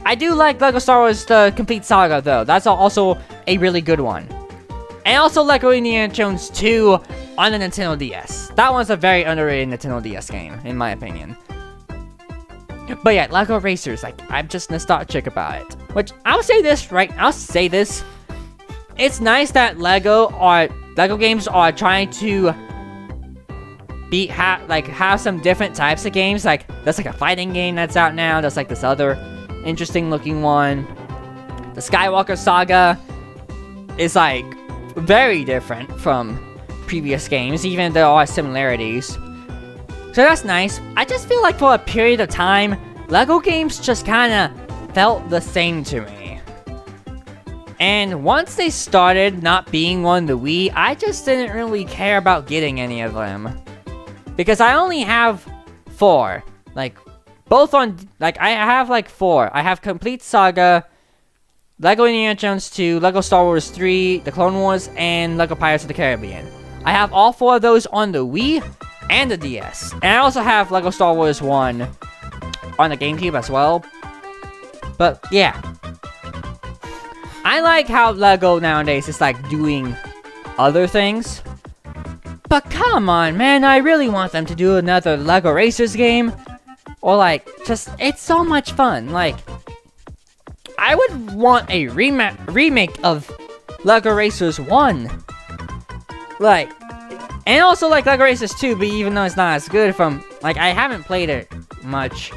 I do like LEGO Star Wars The Complete Saga though. That's also a really good one. And also LEGO Indiana Jones 2 on the Nintendo DS. That one's a very underrated Nintendo DS game, in my opinion. But yeah, LEGO Racers, like, I'm just nostalgic about it. Which, I'll say this. It's nice that LEGO games are trying to have some different types of games. Like, there's like a fighting game that's out now. There's like this other interesting looking one. The Skywalker Saga is like very different from previous games, even though there are similarities. So that's nice. I just feel like for a period of time, LEGO games just kinda felt the same to me. And once they started not being on the Wii, I just didn't really care about getting any of them. Because I only have 4. Like, both on, like, I have like 4. I have Complete Saga, LEGO Indiana Jones 2, LEGO Star Wars 3, The Clone Wars, and LEGO Pirates of the Caribbean. I have all 4 of those on the Wii and the DS. And I also have LEGO Star Wars 1 on the GameCube as well. But, yeah. I like how LEGO nowadays is, like, doing other things. But come on, man, I really want them to do another LEGO Racers game. Or, like, just, it's so much fun. Like, I would want a remake of LEGO Racers 1. Like, and also, like, LEGO Racers 2, but even though it's not as good from, like, I haven't played it much.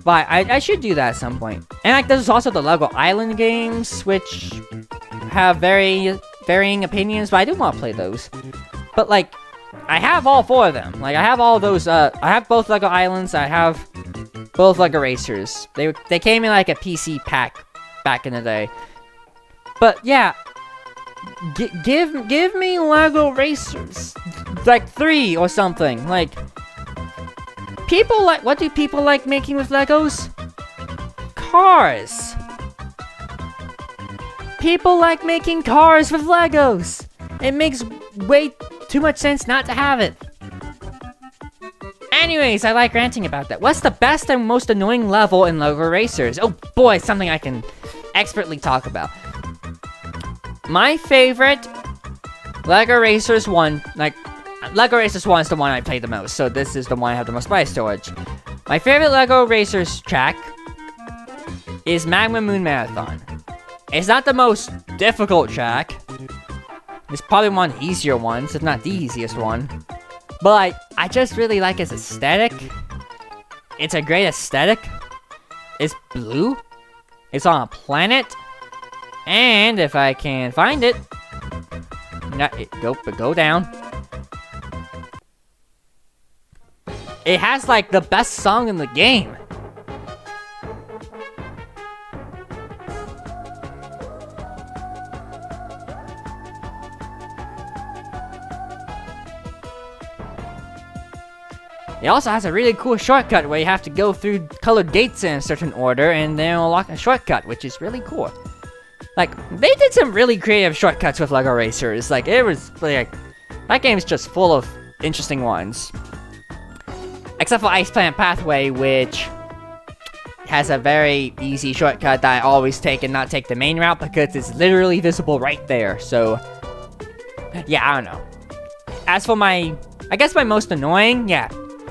But I should do that at some point. And, like, there's also the LEGO Island games, which have varying opinions, but I do want to play those. But, like, I have all 4 of them. Like, I have all those, I have both LEGO Islands, I have both LEGO Racers. They came in, like, a PC pack back in the day. But, yeah. Give me LEGO Racers. Like, 3 or something. Like, what do people like making with Legos? Cars. People like making cars with Legos. It makes way too much sense not to have it. Anyways, I like ranting about that. What's the best and most annoying level in LEGO Racers? Oh boy, something I can expertly talk about. My favorite LEGO Racers 1, like, LEGO Racers 1 is the one I play the most, so this is the one I have the most price storage. My favorite LEGO Racers track is Magma Moon Marathon. It's not the most difficult track. It's probably one of the easier ones, if not the easiest one. But I just really like its aesthetic. It's a great aesthetic. It's blue. It's on a planet. And if I can find it, go down. It has like the best song in the game. It also has a really cool shortcut where you have to go through colored gates in a certain order and then unlock a shortcut, which is really cool. Like, they did some really creative shortcuts with LEGO Racers. Like, it was, like, that game's just full of interesting ones. Except for Ice Planet Pathway, which has a very easy shortcut that I always take and not take the main route because it's literally visible right there. So, yeah, I don't know. As for I guess my most annoying, yeah.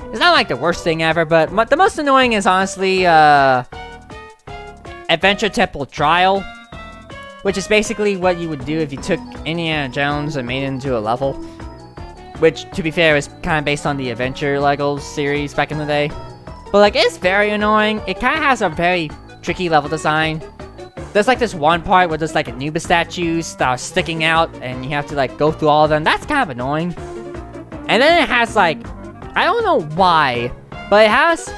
It's not like the worst thing ever, but the most annoying is honestly, Adventure Temple Trial. Which is basically what you would do if you took Indiana Jones and made it into a level. which, to be fair, is kind of based on the Adventure Legos series back in the day. But, like, it's very annoying. It kind of has a very tricky level design. There's, like, this one part where there's, like, Anubis statues that are sticking out, and you have to, like, go through all of them. That's kind of annoying. And then it has, like, I don't know why, but it has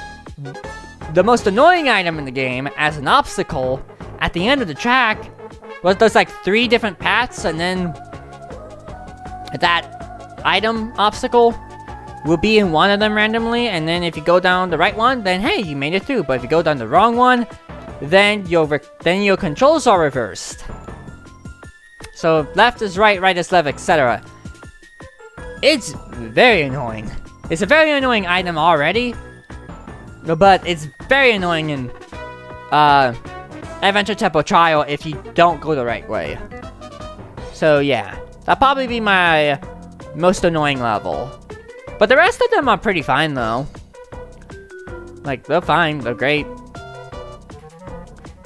the most annoying item in the game as an obstacle at the end of the track. Well, there's, like, 3 different paths, and then that item obstacle will be in one of them randomly, and then if you go down the right one, then hey, you made it through. But if you go down the wrong one, then your controls are reversed. So left is right, right is left, etc. It's very annoying. It's a very annoying item already, but it's very annoying in Adventure Tempo Trial if you don't go the right way. So yeah, that'll probably be my most annoying level. But the rest of them are pretty fine though. Like, they're fine, they're great.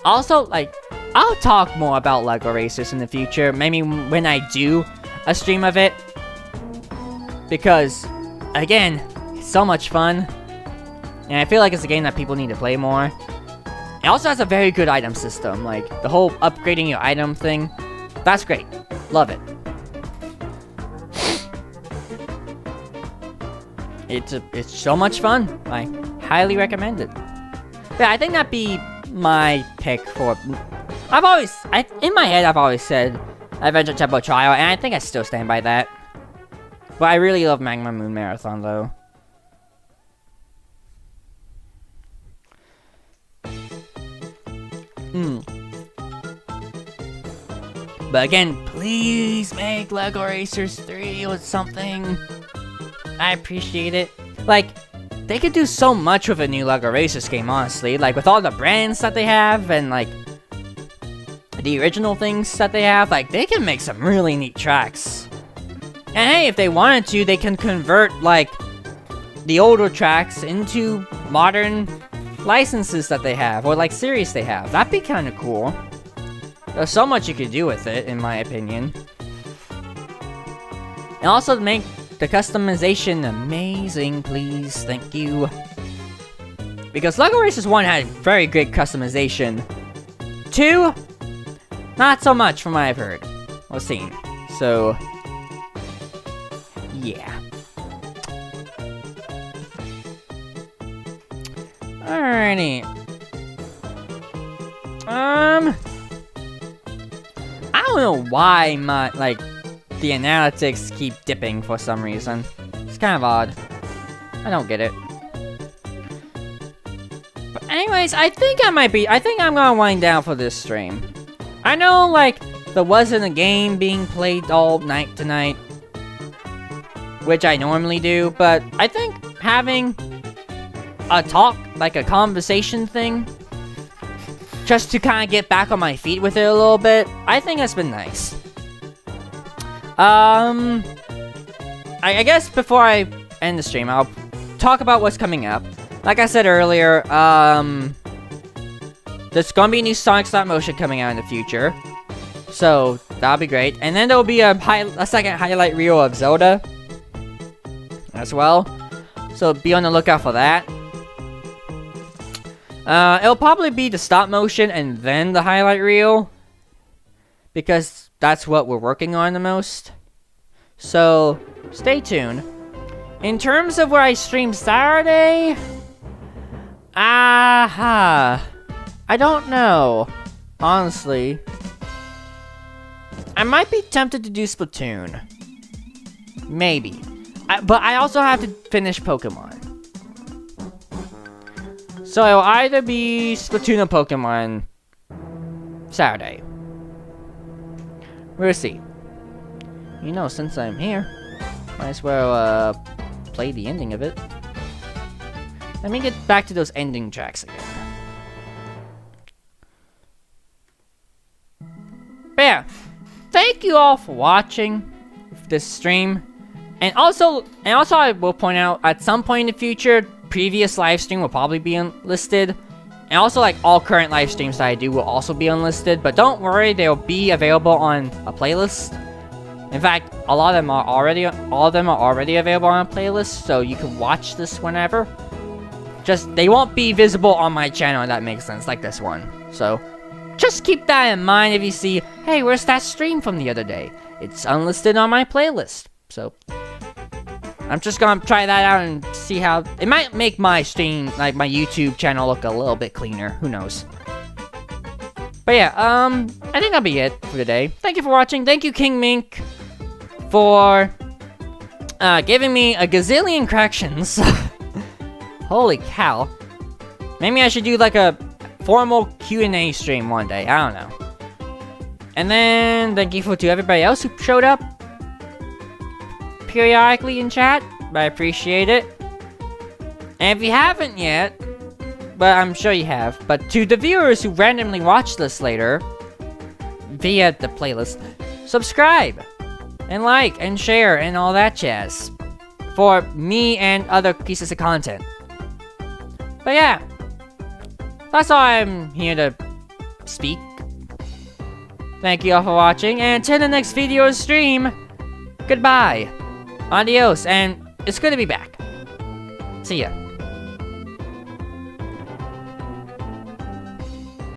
Also, like, I'll talk more about LEGO Racers in the future, maybe when I do a stream of it. Because, again, it's so much fun. And I feel like it's a game that people need to play more. It also has a very good item system, like, the whole upgrading your item thing. That's great. Love it. It's so much fun. I highly recommend it. Yeah, I think that'd be my pick for... in my head, I've always said Adventure Tempo Trial, and I think I still stand by that. But I really love Magma Moon Marathon, though. But again, please make LEGO Racers 3 or something. I appreciate it. Like, they could do so much with a new LEGO Racers game, honestly. Like, with all the brands that they have, and, like, the original things that they have, like, they can make some really neat tracks. And hey, if they wanted to, they can convert, like, the older tracks into modern licenses that they have, or, like, series they have. That'd be kind of cool. There's so much you could do with it, in my opinion. And also make the customization amazing, please. Thank you. Because LEGO Racers 1 had very great customization. 2, not so much from what I've heard or seen. So, yeah. Alrighty. I don't know why my, like, the analytics keep dipping for some reason. It's kind of odd. I don't get it. But anyways, I think I'm gonna wind down for this stream. I know, like, there wasn't a game being played all night tonight, which I normally do, but I think having a talk, like a conversation thing, just to kind of get back on my feet with it a little bit, I think that's been nice. I guess before I end the stream, I'll talk about what's coming up. Like I said earlier, there's gonna be a new Sonic Stop Motion coming out in the future. So, that'll be great. And then there'll be a second highlight reel of Zelda as well. So, be on the lookout for that. It'll probably be the stop motion and then the highlight reel, because that's what we're working on the most. So, stay tuned. In terms of where I stream Saturday, I don't know, honestly. I might be tempted to do Splatoon. Maybe. But I also have to finish Pokemon. So it'll either be Splatoon or Pokemon Saturday. We'll see. You know, since I'm here, might as well play the ending of it. Let me get back to those ending tracks again. But yeah, thank you all for watching this stream. And also I will point out, at some point in the future, previous live stream will probably be unlisted. And also, like, all current live streams that I do will also be unlisted. But don't worry, they'll be available on a playlist. In fact, all of them are already available on a playlist, so you can watch this whenever. Just, they won't be visible on my channel, if that makes sense, like this one. So, just keep that in mind if you see, hey, where's that stream from the other day? It's unlisted on my playlist. So, I'm just gonna try that out and see how... It might make my stream, like my YouTube channel, look a little bit cleaner. Who knows? But yeah, I think that'll be it for today. Thank you for watching. Thank you, King Mink, for giving me a gazillion corrections. Holy cow. Maybe I should do like a formal Q&A stream one day. I don't know. And then, thank you to everybody else who showed up periodically in chat. I appreciate it. And if you haven't yet, but I'm sure you have, but to the viewers who randomly watch this later, via the playlist, subscribe, and like, and share, and all that jazz, for me and other pieces of content. But yeah, that's all I'm here to speak. Thank you all for watching, and until the next video or stream, goodbye, adios, and it's good to be back. See ya.